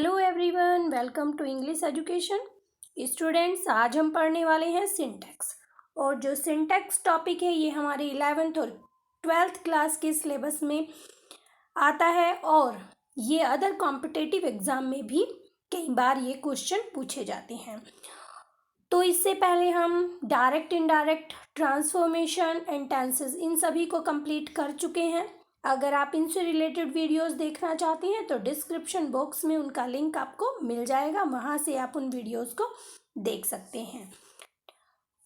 Hello everyone, welcome to English education. Students, आज हम पढ़ने वाले हैं सिंटैक्स। और जो सिंटैक्स टॉपिक है ये हमारे 11th और 12th क्लास के सिलेबस में आता है और ये अदर कॉम्पिटिटिव एग्ज़ाम में भी कई बार ये क्वेश्चन पूछे जाते हैं। तो इससे पहले हम direct, indirect, transformation and tenses इन सभी को कंप्लीट कर चुके हैं। अगर आप इनसे रिलेटेड वीडियोस देखना चाहते हैं तो डिस्क्रिप्शन बॉक्स में उनका लिंक आपको मिल जाएगा, वहाँ से आप उन वीडियोस को देख सकते हैं।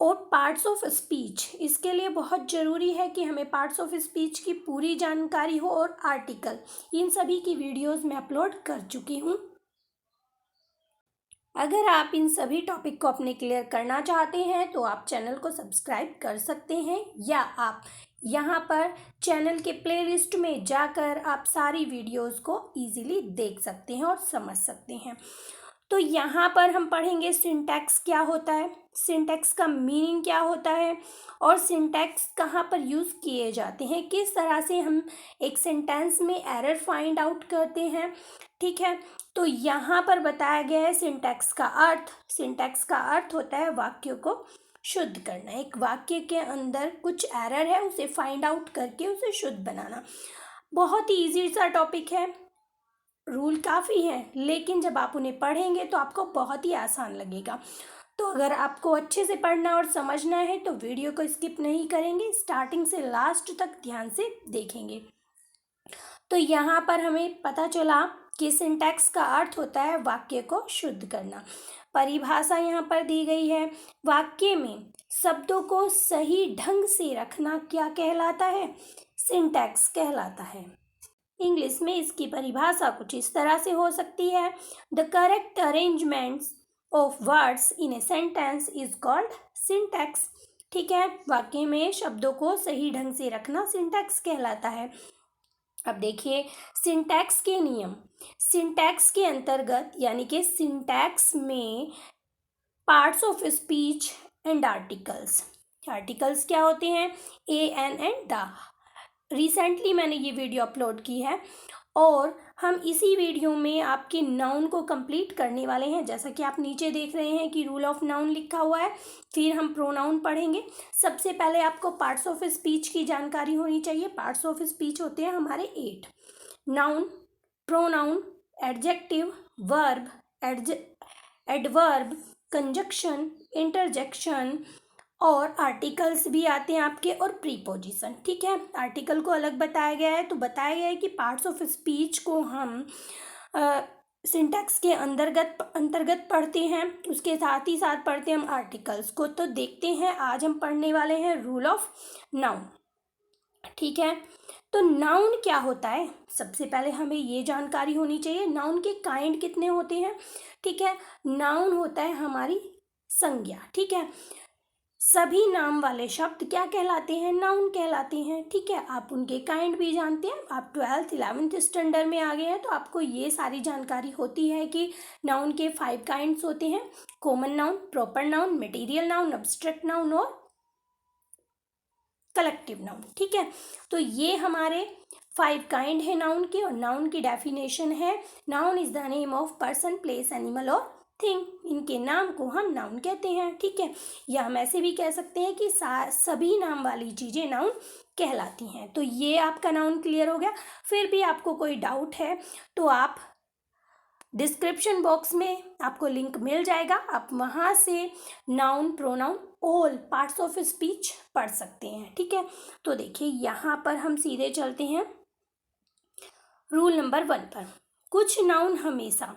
और पार्ट्स ऑफ स्पीच, इसके लिए बहुत ज़रूरी है कि हमें पार्ट्स ऑफ स्पीच की पूरी जानकारी हो और आर्टिकल, इन सभी की वीडियोस मैं अपलोड कर चुकी हूँ। अगर आप इन सभी टॉपिक को अपने क्लियर करना चाहते हैं तो आप चैनल को सब्सक्राइब कर सकते हैं, या आप यहाँ पर चैनल के प्लेलिस्ट में जाकर आप सारी वीडियोस को इजीली देख सकते हैं और समझ सकते हैं। तो यहाँ पर हम पढ़ेंगे सिंटैक्स क्या होता है, सिंटैक्स का मीनिंग क्या होता है और सिंटैक्स कहाँ पर यूज़ किए जाते हैं, किस तरह से हम एक सेंटेंस में एरर फाइंड आउट करते हैं। ठीक है, तो यहाँ पर बताया गया है सिंटैक्स का अर्थ। सिंटैक्स का अर्थ होता है वाक्य को शुद्ध करना। एक वाक्य के अंदर कुछ एरर है उसे फाइंड आउट करके उसे शुद्ध बनाना। बहुत ही ईजी सा टॉपिक है, रूल काफ़ी हैं, लेकिन जब आप उन्हें पढ़ेंगे तो आपको बहुत ही आसान लगेगा। तो अगर आपको अच्छे से पढ़ना और समझना है तो वीडियो को स्किप नहीं करेंगे, स्टार्टिंग से लास्ट तक ध्यान से देखेंगे। तो यहाँ पर हमें पता चला कि सिंटैक्स का अर्थ होता है वाक्य को शुद्ध करना। परिभाषा यहाँ पर दी गई है, वाक्य में शब्दों को सही ढंग से रखना क्या कहलाता है? सिंटैक्स कहलाता है। इंग्लिश में इसकी परिभाषा कुछ इस तरह से हो सकती है, the correct arrangements of words in a sentence is called syntax. ठीक है, वाक्य में शब्दों को सही ढंग से रखना सिंटैक्स कहलाता है। अब देखिए सिंटैक्स के नियम। सिंटैक्स के अंतर्गत यानी कि सिंटैक्स में parts of speech and articles. Articles क्या होते हैं? ए, एन एंड द। रिसेंटली मैंने ये वीडियो अपलोड की है और हम इसी वीडियो में आपके नाउन को कंप्लीट करने वाले हैं। जैसा कि आप नीचे देख रहे हैं कि रूल ऑफ नाउन लिखा हुआ है, फिर हम प्रोनाउन पढ़ेंगे। सबसे पहले आपको पार्ट्स ऑफ स्पीच की जानकारी होनी चाहिए। पार्ट्स ऑफ स्पीच होते हैं हमारे 8, noun, pronoun, adjective, verb, adverb, conjunction, interjection और आर्टिकल्स भी आते हैं आपके, और प्रीपोजिशन। ठीक है, आर्टिकल को अलग बताया गया है। तो बताया गया है कि पार्ट्स ऑफ स्पीच को हम सिंटैक्स के अंतर्गत पढ़ते हैं, उसके साथ ही साथ पढ़ते हैं हम आर्टिकल्स को। तो देखते हैं, आज हम पढ़ने वाले हैं रूल ऑफ नाउन। ठीक है, तो नाउन क्या होता है? सबसे पहले हमें ये जानकारी होनी चाहिए, नाउन के काइंड कितने होते हैं। ठीक है, नाउन होता है हमारी संज्ञा। ठीक है, सभी नाम वाले शब्द क्या कहलाते हैं? नाउन कहलाते हैं। ठीक है, आप उनके काइंड भी जानते हैं। आप 12th 11th स्टैंडर्ड में आ गए हैं तो आपको ये सारी जानकारी होती है कि नाउन के 5 काइंड्स होते हैं, common noun, proper noun, material noun, abstract noun और कलेक्टिव नाउन। ठीक है, तो ये हमारे 5 काइंड है नाउन के। और नाउन की डेफिनेशन है, noun is the name of person, place, animal और थिंग। इनके नाम को हम नाउन कहते हैं। ठीक है, या हम ऐसे भी कह सकते हैं कि सभी नाम वाली चीज़ें नाउन कहलाती हैं। तो ये आपका नाउन क्लियर हो गया। फिर भी आपको कोई डाउट है तो आप डिस्क्रिप्शन बॉक्स में आपको लिंक मिल जाएगा, आप वहाँ से noun, pronoun, all parts of speech पढ़ सकते हैं। ठीक है, तो देखिए यहाँ पर हम सीधे चलते हैं रूल नंबर 1 पर। कुछ नाउन हमेशा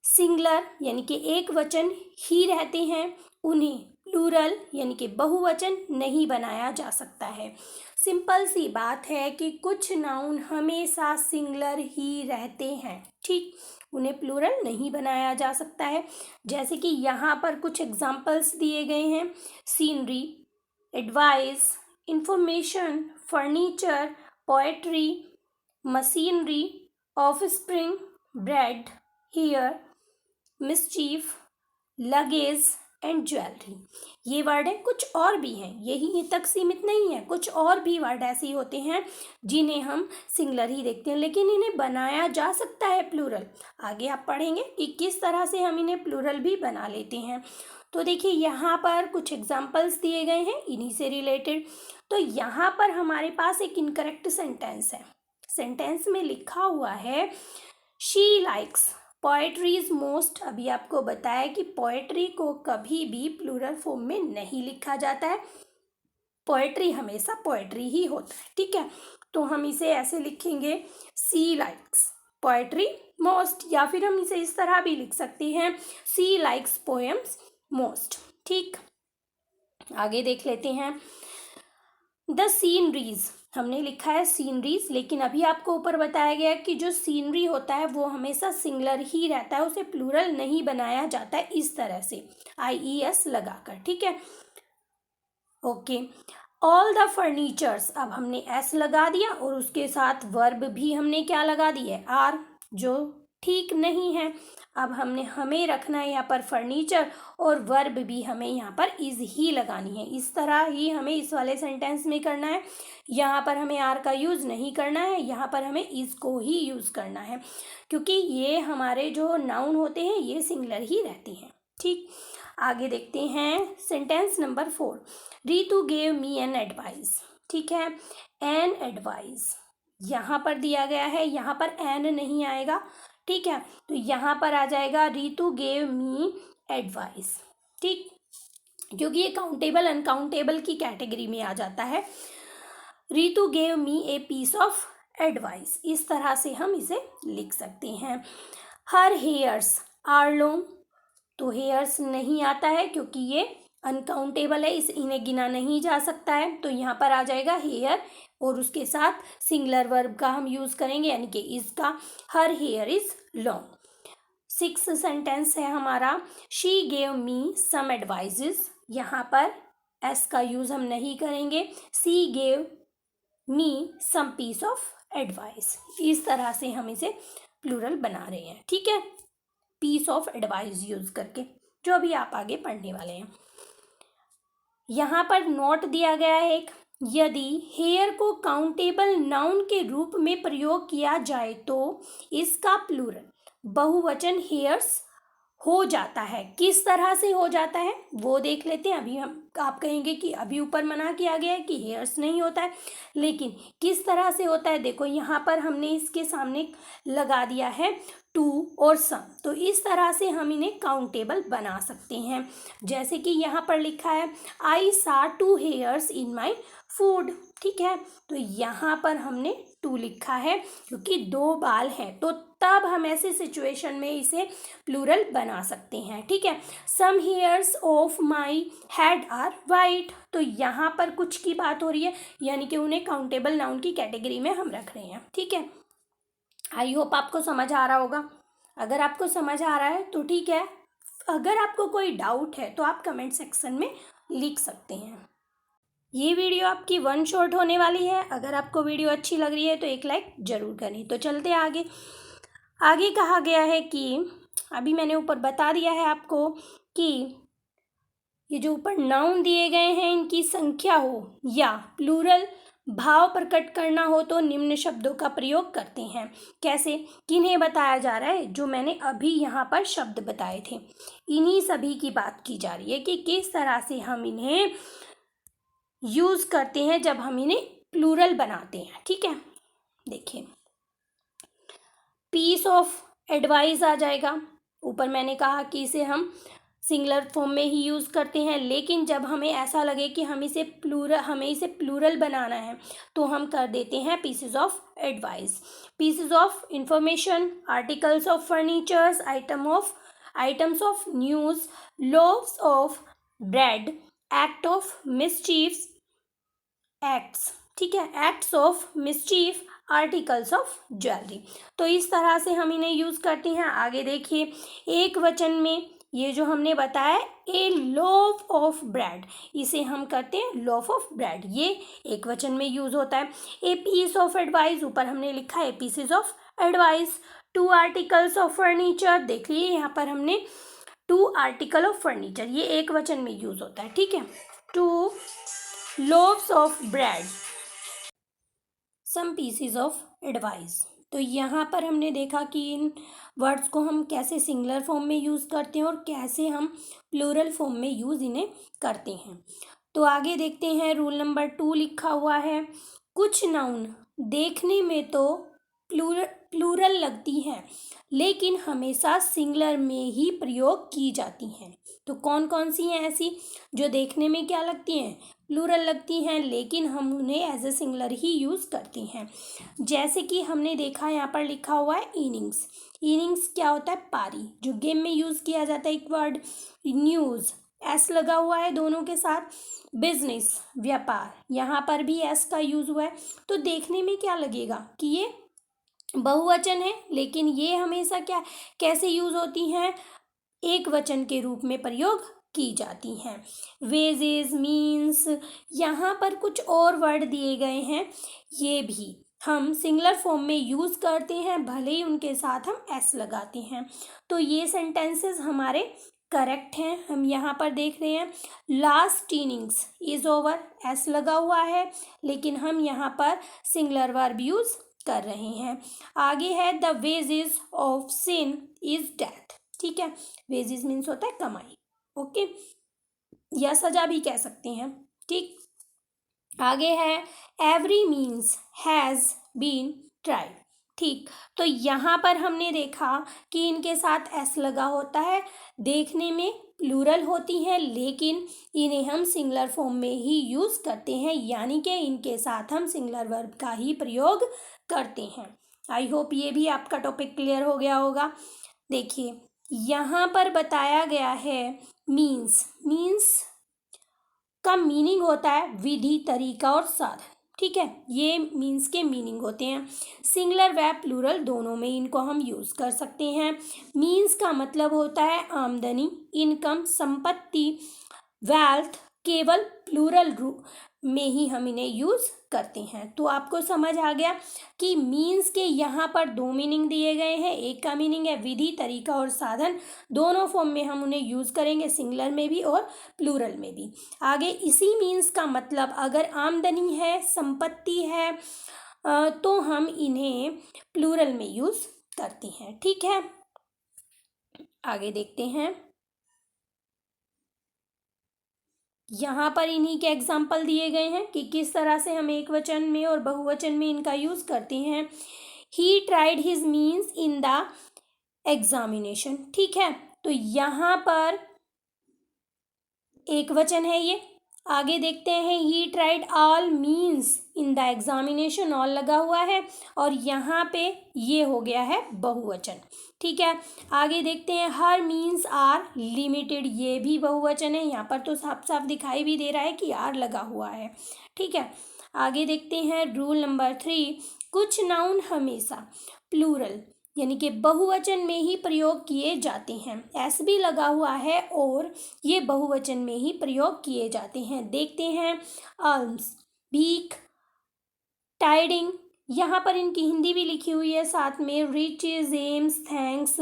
सिंगुलर यानी कि एक वचन ही रहते हैं, उन्हें प्लूरल यानी कि बहुवचन नहीं बनाया जा सकता है। सिंपल सी बात है कि कुछ नाउन हमेशा सिंगुलर ही रहते हैं। ठीक, उन्हें प्लूरल नहीं बनाया जा सकता है। जैसे कि यहाँ पर कुछ एग्जाम्पल्स दिए गए हैं, scenery, advice, information, furniture, poetry, machinery, offspring, bread, hair, mischief, luggage, and jewellery. ये वर्ड है, कुछ और भी हैं, यही तक सीमित नहीं है, कुछ और भी वर्ड ऐसे ही होते हैं जिन्हें हम सिंगुलर ही देखते हैं, लेकिन इन्हें बनाया जा सकता है प्लूरल। आगे आप पढ़ेंगे कि किस तरह से हम इन्हें प्लूरल भी बना लेते हैं। तो देखिए यहाँ पर कुछ एग्जाम्पल्स दिए गए हैं इन्हीं से रिलेटेड। तो यहाँ पर हमारे पास एक इनकरेक्ट सेंटेंस है। सेंटेंस में लिखा हुआ है she likes poetry is most. अभी आपको बताया कि पोएट्री को कभी भी प्लूरल फॉर्म में नहीं लिखा जाता है, पोएट्री हमेशा पोएट्री ही होता है, ठीक है। तो हम इसे ऐसे लिखेंगे सी लाइक्स पोएट्री मोस्ट, या फिर हम इसे इस तरह भी लिख सकते हैं सी लाइक्स पोएम्स मोस्ट, ठीक। आगे देख लेते हैं द सीनरीज। हमने लिखा है सीनरीज, लेकिन अभी आपको ऊपर बताया गया कि जो सीनरी होता है वो हमेशा सिंगुलर ही रहता है, उसे प्लूरल नहीं बनाया जाता है इस तरह से IES लगाकर, ठीक है। ओके, ऑल द फर्नीचर्स, अब हमने S लगा दिया और उसके साथ वर्ब भी हमने क्या लगा दी है आर, जो ठीक नहीं है। अब हमें रखना है यहाँ पर फर्नीचर और वर्ब भी हमें यहाँ पर इज ही लगानी है। इस तरह ही हमें इस वाले सेंटेंस में करना है। यहाँ पर हमें आर का यूज़ नहीं करना है, यहाँ पर हमें इज को ही यूज़ करना है, क्योंकि ये हमारे जो नाउन होते हैं ये सिंगुलर ही रहती हैं, ठीक। आगे देखते हैं sentence number 4। Ritu gave me an advice, ठीक है। एन एडवाइस यहाँ पर दिया गया है, यहाँ पर एन नहीं आएगा, ठीक है। तो यहाँ पर आ जाएगा रीतू गेव मी एडवाइस, ठीक, क्योंकि ये काउंटेबल अनकाउंटेबल की कैटेगरी में आ जाता है। Ritu gave me a piece of advice, इस तरह से हम इसे लिख सकते हैं। हर हेयर्स आर लॉन्ग, तो हेयर्स नहीं आता है क्योंकि ये अनकाउंटेबल है, इन्हें गिना नहीं जा सकता है। तो यहाँ पर आ जाएगा हेयर और उसके साथ सिंगुलर वर्ब का हम यूज़ करेंगे, यानी कि इसका। Her hair is long. 6 sentence है हमारा। She gave me some advices, यहाँ पर एस का यूज़ हम नहीं करेंगे। She gave me some piece of advice, इस तरह से हम इसे प्लूरल बना रहे हैं, ठीक है, पीस ऑफ एडवाइस यूज़ करके, जो अभी आप आगे पढ़ने वाले हैं। यहाँ पर नोट दिया गया है एक, यदि हेयर को काउंटेबल नाउन के रूप में प्रयोग किया जाए तो इसका प्लूरल बहुवचन हेयर्स हो जाता है। किस तरह से हो जाता है वो देख लेते हैं। अभी आप कहेंगे कि अभी ऊपर मना किया गया है कि हेयर्स नहीं होता है, लेकिन किस तरह से होता है देखो, यहाँ पर हमने इसके सामने लगा दिया है टू और सम, तो इस तरह से हम इन्हें काउंटेबल बना सकते हैं। जैसे कि यहाँ पर लिखा है आई सा 2 हेयर्स इन माई फूड, ठीक है। तो यहाँ पर हमने 2 लिखा है क्योंकि 2 बाल हैं, तो तब हम ऐसे सिचुएशन में इसे प्लूरल बना सकते हैं, ठीक है। Some hairs of my head are white, तो यहाँ पर कुछ की बात हो रही है, यानी कि उन्हें काउंटेबल नाउन की कैटेगरी में हम रख रहे हैं, ठीक है। आई होप आपको समझ आ रहा होगा। अगर आपको समझ आ रहा है तो ठीक है, अगर आपको कोई डाउट है तो आप कमेंट सेक्शन में लिख सकते हैं। ये वीडियो आपकी 1 शॉट होने वाली है। अगर आपको वीडियो अच्छी लग रही है तो एक लाइक ज़रूर करें। तो चलते आगे। आगे कहा गया है कि अभी मैंने ऊपर बता दिया है आपको कि ये जो ऊपर नाउन दिए गए हैं इनकी संख्या हो या प्लूरल भाव प्रकट करना हो तो निम्न शब्दों का प्रयोग करते हैं। कैसे, किन्हें बताया जा रहा है, जो मैंने अभी यहाँ पर शब्द बताए थे, इन्हीं सभी की बात की जा रही है कि किस तरह से हम इन्हें यूज़ करते हैं जब हम इन्हें प्लूरल बनाते हैं, ठीक है। देखिए, पीस ऑफ एडवाइस आ जाएगा। ऊपर मैंने कहा कि इसे हम सिंगुलर फॉर्म में ही यूज़ करते हैं, लेकिन जब हमें ऐसा लगे कि हमें इसे प्लूरल बनाना है तो हम कर देते हैं pieces of advice. Pieces of information, articles of furnitures, items of news, loaves of bread, act of mischief, acts, ठीक है, acts of mischief, articles of jewellery. तो इस तरह से हम इन्हें यूज़ करते हैं। आगे देखिए, एक वचन में ये जो हमने बताया ए लोफ ऑफ ब्रेड, इसे हम करते हैं लोफ ऑफ ब्रेड, ये एक वचन में यूज़ होता है। ए पीस ऑफ एडवाइस, ऊपर हमने लिखा है pieces of advice. 2 articles of furniture, देख लिए यहाँ पर हमने टू आर्टिकल ऑफ फर्नीचर, ये एक वचन में यूज होता है, ठीक है। Two loaves of bread, some pieces of advice. तो यहाँ पर हमने देखा कि इन वर्ड्स को हम कैसे सिंगुलर फॉर्म में यूज़ करते हैं और कैसे हम प्लूरल फॉर्म में यूज़ इन्हें करते हैं। तो आगे देखते हैं, रूल नंबर 2 लिखा हुआ है, कुछ नाउन देखने में तो प्लूरल लगती हैं लेकिन हमेशा सिंगुलर में ही प्रयोग की जाती हैं। तो कौन कौन सी हैं ऐसी जो देखने में क्या लगती हैं, प्लूरल लगती हैं, लेकिन हम उन्हें एज ए सिंगुलर ही यूज़ करती हैं। जैसे कि हमने देखा यहाँ पर लिखा हुआ है इनिंग्स। इनिंग्स क्या होता है, पारी, जो गेम में यूज़ किया जाता है एक वर्ड। न्यूज़, एस लगा हुआ है दोनों के साथ। बिजनेस, व्यापार, यहाँ पर भी एस का यूज़ हुआ है। तो देखने में क्या लगेगा कि ये बहुवचन है, लेकिन ये हमेशा क्या कैसे यूज़ होती हैं, एक वचन के रूप में प्रयोग की जाती हैं। वेजेस, मीन्स, यहाँ पर कुछ और वर्ड दिए गए हैं, ये भी हम सिंगुलर फॉर्म में यूज़ करते हैं, भले ही उनके साथ हम एस लगाते हैं। तो ये सेंटेंसेस हमारे करेक्ट हैं। हम यहाँ पर देख रहे हैं, last innings is over, S लगा हुआ है, लेकिन हम यहाँ पर सिंगुलर वर्ब यूज़ कर रहे हैं। आगे है, the wages of sin is death, ठीक है। वेजेस मीन्स होता है कमाई, ओके, या सजा भी कह सकते हैं, ठीक। आगे है, every means has been tried, ठीक। तो यहाँ पर हमने देखा कि इनके साथ एस लगा होता है, देखने में प्लूरल होती हैं, लेकिन इन्हें हम सिंगुलर फॉर्म में ही यूज़ करते हैं, यानी कि इनके साथ हम सिंगुलर वर्ब का ही प्रयोग करते हैं। आई होप ये भी आपका टॉपिक क्लियर हो गया होगा। देखिए यहाँ पर बताया गया है, मीन्स का मीनिंग होता है विधि, तरीका और साधन, ठीक है। ये मीन्स के मीनिंग होते हैं। सिंगुलर व प्लूरल दोनों में इनको हम यूज़ कर सकते हैं। मीन्स का मतलब होता है आमदनी, इनकम, संपत्ति, वेल्थ। केवल प्लूरल रूप में ही हम इन्हें यूज़ करते हैं। तो आपको समझ आ गया कि मीन्स के यहाँ पर दो मीनिंग दिए गए हैं। एक का मीनिंग है विधि, तरीका और साधन, दोनों फॉर्म में हम उन्हें यूज़ करेंगे, सिंगुलर में भी और प्लूरल में भी। आगे इसी मीन्स का मतलब अगर आमदनी है, संपत्ति है, तो हम इन्हें प्लूरल में यूज़ करते हैं, ठीक है। आगे देखते हैं, यहाँ पर इन्हीं के एग्जाम्पल दिए गए हैं कि किस तरह से हम एक वचन में और बहुवचन में इनका यूज़ करते हैं। He tried his means in the examination, ठीक है। तो यहाँ पर एक वचन है ये। आगे देखते हैं, he tried all means in the examination, all लगा हुआ है और यहाँ पे ये हो गया है बहुवचन, ठीक है। आगे देखते हैं, हर मीन्स आर लिमिटेड, ये भी बहुवचन है, यहाँ पर तो साफ साफ दिखाई भी दे रहा है कि आर लगा हुआ है, ठीक है। आगे देखते हैं, रूल नंबर 3, कुछ नाउन हमेशा प्लूरल यानी कि बहुवचन में ही प्रयोग किए जाते हैं। एस भी लगा हुआ है और ये बहुवचन में ही प्रयोग किए जाते हैं। देखते हैं, आल्म्स, भीख, टाइडिंग, यहाँ पर इनकी हिंदी भी लिखी हुई है साथ में, riches, alms, thanks,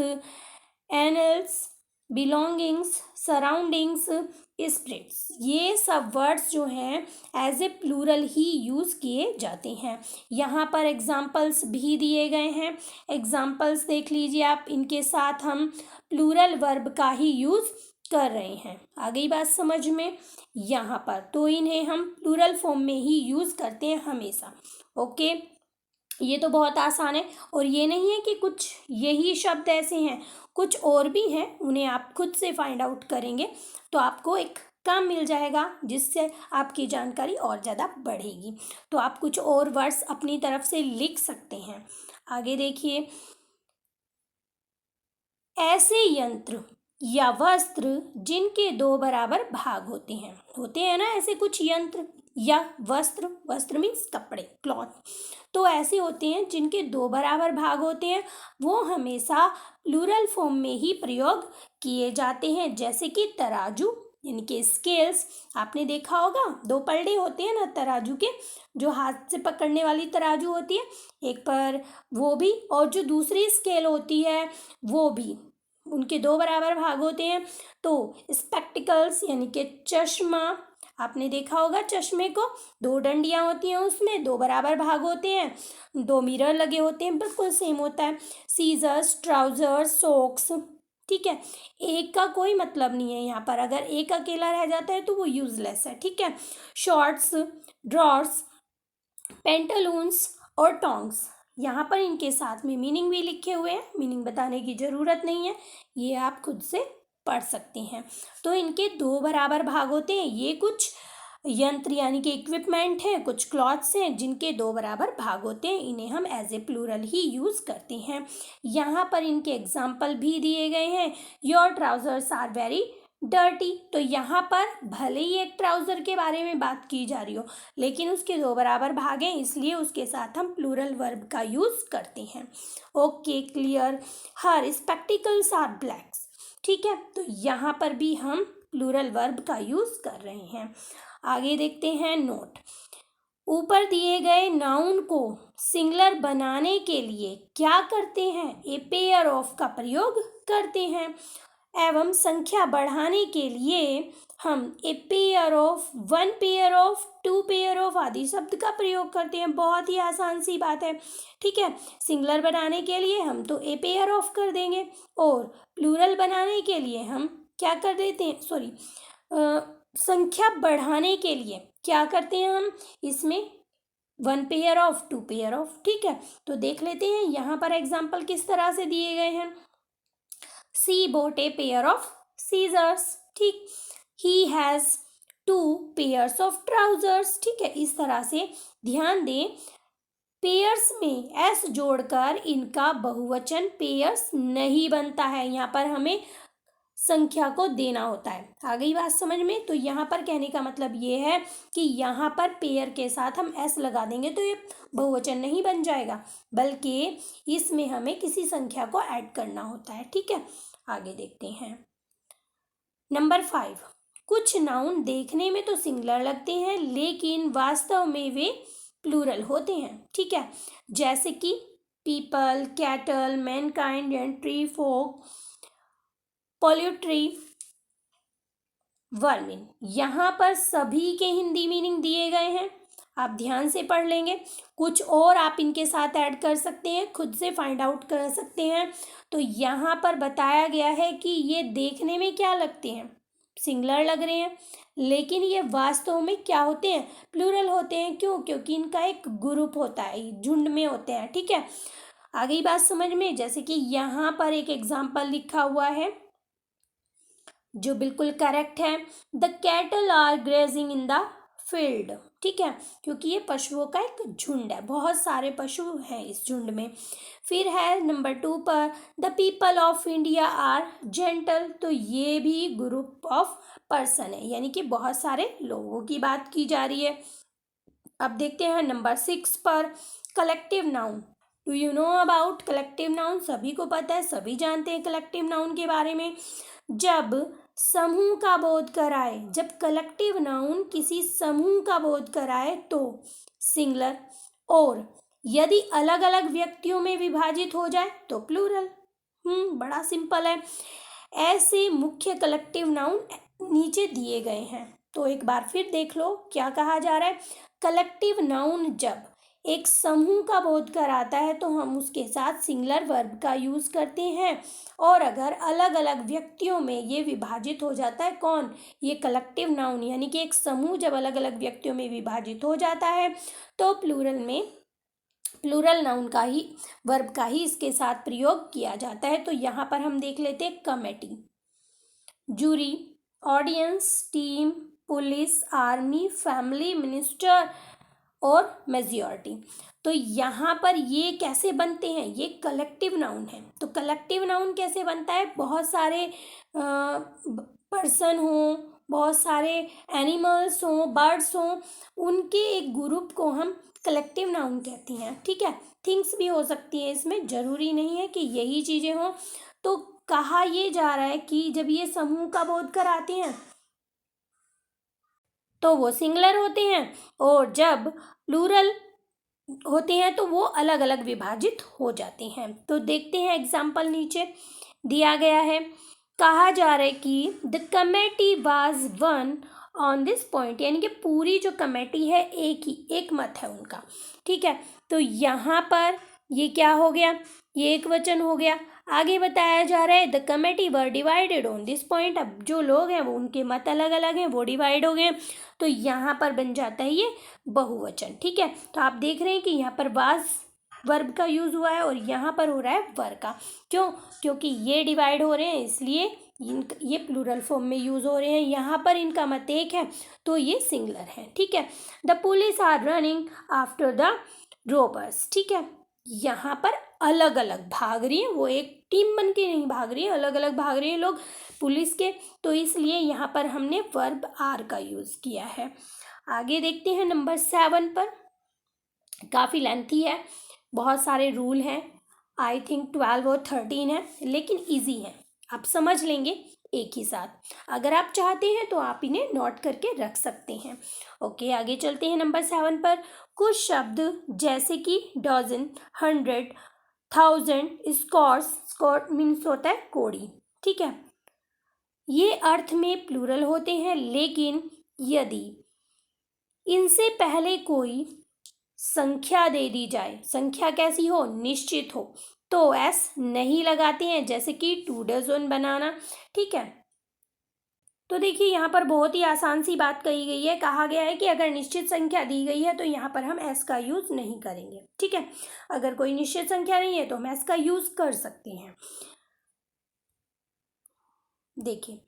annals, belongings, surroundings, spirits, ये सब वर्ड्स जो हैं एज ए प्लूरल ही यूज़ किए जाते हैं। यहाँ पर एग्जाम्पल्स भी दिए गए हैं, एग्जाम्पल्स देख लीजिए आप, इनके साथ हम प्लूरल वर्ब का ही यूज़ कर रहे हैं। आ गई बात समझ में यहाँ पर, तो इन्हें हम प्लूरल फॉर्म में ही यूज़ करते हैं हमेशा, ओके। ये तो बहुत आसान है, और ये नहीं है कि कुछ यही शब्द ऐसे हैं, कुछ और भी हैं, उन्हें आप खुद से फाइंड आउट करेंगे तो आपको एक काम मिल जाएगा जिससे आपकी जानकारी और ज़्यादा बढ़ेगी। तो आप कुछ और वर्ड्स अपनी तरफ से लिख सकते हैं। आगे देखिए, ऐसे यंत्र या वस्त्र जिनके दो बराबर भाग होते हैं ना, ऐसे कुछ यंत्र या वस्त्र मीन्स कपड़े, क्लॉथ। तो ऐसे होते हैं जिनके दो बराबर भाग होते हैं, वो हमेशा प्लूरल फॉर्म में ही प्रयोग किए जाते हैं। जैसे कि तराजू यानी कि स्केल्स, आपने देखा होगा, दो पलड़े होते हैं ना तराजू के, जो हाथ से पकड़ने वाली तराजू होती है एक पर, वो भी, और जो दूसरी स्केल होती है वो भी, उनके दो बराबर भाग होते हैं। तो स्पेक्टिकल्स यानी कि चश्मा, आपने देखा होगा चश्मे को, दो डंडियां होती हैं, उसमें दो बराबर भाग होते हैं, दो मिरर लगे होते हैं, बिल्कुल सेम होता है। सीजर्स, ट्राउजर्स, सॉक्स, ठीक है, एक का कोई मतलब नहीं है यहाँ पर, अगर एक अकेला रह जाता है तो वो यूजलेस है, ठीक है। शॉर्ट्स, ड्रॉर्स, पेंटालून्स और टोंग्स, यहाँ पर इनके साथ में मीनिंग भी लिखे हुए हैं, मीनिंग बताने की ज़रूरत नहीं है, ये आप खुद से पढ़ सकते हैं। तो इनके दो बराबर भाग होते हैं, ये कुछ यंत्र यानी कि इक्विपमेंट है, कुछ क्लॉथ्स हैं जिनके दो बराबर भाग होते हैं, इन्हें हम एज ए प्लूरल ही यूज़ करते हैं। यहाँ पर इनके एग्जाम्पल भी दिए गए हैं। Your trousers are very dirty, तो यहाँ पर भले ही एक ट्राउज़र के बारे में बात की जा रही हो, लेकिन उसके दो बराबर भाग हैं, इसलिए उसके साथ हम प्लूरल वर्ब का यूज़ करते हैं। Okay, clear. Her spectacles are blacks, ठीक है, तो यहाँ पर भी हम प्लूरल वर्ब का यूज़ कर रहे हैं। आगे देखते हैं नोट। ऊपर दिए गए नाउन को सिंगुलर बनाने के लिए क्या करते हैं? ए पेयर ऑफ का प्रयोग करते हैं, एवं संख्या बढ़ाने के लिए हम a pair of, one pair of, two pair of आदि शब्द का प्रयोग करते हैं। बहुत ही आसान सी बात है, ठीक है। सिंगुलर बनाने के लिए हम तो ए पेयर ऑफ कर देंगे, और प्लूरल बनाने के लिए हम क्या कर देते हैं, सॉरी, संख्या बढ़ाने के लिए क्या करते हैं हम, इसमें one pair of, two pair of, ठीक है। तो देख लेते हैं यहाँ पर एग्जाम्पल किस तरह से दिए गए हैं। She bought a pair of scissors, ठीक। He has two pairs of trousers, ठीक है। इस तरह से ध्यान दें, पेयर्स में एस जोड़कर इनका बहुवचन पेयर्स नहीं बनता है, यहाँ पर हमें संख्या को देना होता है। आ गई बात समझ में? तो यहाँ पर कहने का मतलब ये है कि यहाँ पर पेयर के साथ हम एस लगा देंगे तो ये बहुवचन नहीं बन जाएगा, बल्कि इसमें हमें किसी संख्या को ऐड करना होता है, ठीक है। आगे देखते हैं नंबर 5। कुछ नाउन देखने में तो सिंगुलर लगते हैं, लेकिन वास्तव में वे प्लूरल होते हैं, ठीक है। जैसे कि people, cattle, mankind and tree, folk, poultry, vermin. यहाँ पर सभी के हिंदी मीनिंग दिए गए हैं, आप ध्यान से पढ़ लेंगे। कुछ और आप इनके साथ ऐड कर सकते हैं, खुद से फाइंड आउट कर सकते हैं। तो यहाँ पर बताया गया है कि ये देखने में क्या लगते हैं, सिंगुलर लग रहे हैं, लेकिन ये वास्तव में क्या होते हैं, प्लूरल होते हैं। क्यों? क्योंकि इनका एक ग्रुप होता है, झुंड में होते हैं, ठीक है। आ गई बात समझ में? जैसे कि यहाँ पर एक एग्जाम्पल लिखा हुआ है जो बिल्कुल करेक्ट है, the cattle are grazing in the field, ठीक है, क्योंकि ये पशुओं का एक झुंड है, बहुत सारे पशु हैं इस झुंड में। फिर है नंबर 2 पर, the people of India are gentle, तो ये भी ग्रुप ऑफ पर्सन है, यानी कि बहुत सारे लोगों की बात की जा रही है। अब देखते हैं नंबर 6 पर, collective noun. Do you know about collective noun? सभी को पता है, सभी जानते हैं कलेक्टिव नाउन के बारे में। जब समूह का बोध कराए, जब कलेक्टिव नाउन किसी समूह का बोध कराए तो सिंगुलर, और यदि अलग अलग व्यक्तियों में विभाजित हो जाए तो प्लूरल। बड़ा सिंपल है। ऐसे मुख्य कलेक्टिव नाउन नीचे दिए गए हैं, तो एक बार फिर देख लो क्या कहा जा रहा है। कलेक्टिव नाउन जब एक समूह का बोध कराता है तो हम उसके साथ सिंगुलर वर्ब का यूज करते हैं, और अगर अलग अलग व्यक्तियों में ये विभाजित हो जाता है, कौन? ये कलेक्टिव नाउन, यानी कि एक समूह जब अलग अलग व्यक्तियों में विभाजित हो जाता है तो प्लूरल में प्लूरल नाउन का ही, वर्ब का ही इसके साथ प्रयोग किया जाता है। तो यहाँ पर हम देख लेते हैं committee, jury, audience, team, police, army, family, minister और मेजॉरिटी। तो यहाँ पर ये कैसे बनते हैं? ये कलेक्टिव नाउन है। तो कलेक्टिव नाउन कैसे बनता है? बहुत सारे पर्सन हों, बहुत सारे एनिमल्स हों, बर्ड्स हों, उनके एक ग्रुप को हम कलेक्टिव नाउन कहते हैं, ठीक है। थिंग्स भी हो सकती है इसमें, जरूरी नहीं है कि यही चीज़ें हों। तो कहा ये जा रहा है कि जब ये समूह का बोध कराते हैं तो वो सिंगुलर होते हैं, और जब प्लूरल होते हैं तो वो अलग अलग विभाजित हो जाते हैं। तो देखते हैं एग्जाम्पल नीचे। दिया गया है। कहा जा रहा है कि the committee was one on this point, यानी कि पूरी जो कमेटी है एक मत है उनका। ठीक है, तो यहाँ पर ये क्या हो गया, ये एक वचन हो गया। आगे बताया जा रहा है the committee were divided on this point. अब जो लोग हैं वो उनके मत अलग अलग हैं, वो डिवाइड हो गए, तो यहाँ पर बन जाता है ये बहुवचन। ठीक है, तो आप देख रहे हैं कि यहाँ पर वाज वर्ब का यूज हुआ है और यहाँ पर हो रहा है वर का। क्यों? क्योंकि ये डिवाइड हो रहे हैं, इसलिए ये प्लूरल फॉर्म में यूज हो रहे हैं। यहाँ पर इनका मत एक है तो ये सिंगुलर है। ठीक है, the police are running after the robbers. ठीक है, यहाँ पर अलग अलग भाग रही है, वो एक टीम बन के नहीं भाग रही है, अलग अलग भाग रही है लोग पुलिस के, तो इसलिए यहाँ पर हमने वर्ब आर का यूज किया है। आगे देखते हैं नंबर 7 पर। काफ़ी लेंथी है, बहुत सारे रूल हैं, आई थिंक 12 और 13 है, लेकिन इजी है, आप समझ लेंगे एक ही साथ। अगर आप चाहते हैं तो आप इन्हें नोट करके रख सकते हैं। ओके, आगे चलते हैं नंबर 7 पर। कुछ शब्द जैसे कि डजन, 100, 1000, स्कोर मीन्स होता है कोड़ी। ठीक है, ये अर्थ में प्लूरल होते हैं, लेकिन यदि इनसे पहले कोई संख्या दे दी जाए, संख्या कैसी हो, निश्चित हो, तो एस नहीं लगाते हैं, जैसे कि 2 डजन बनाना। ठीक है, तो देखिए यहाँ पर बहुत ही आसान सी बात कही गई है। कहा गया है कि अगर निश्चित संख्या दी गई है तो यहाँ पर हम एस का यूज नहीं करेंगे। ठीक है, अगर कोई निश्चित संख्या नहीं है तो हम एस का यूज कर सकते हैं। देखिए,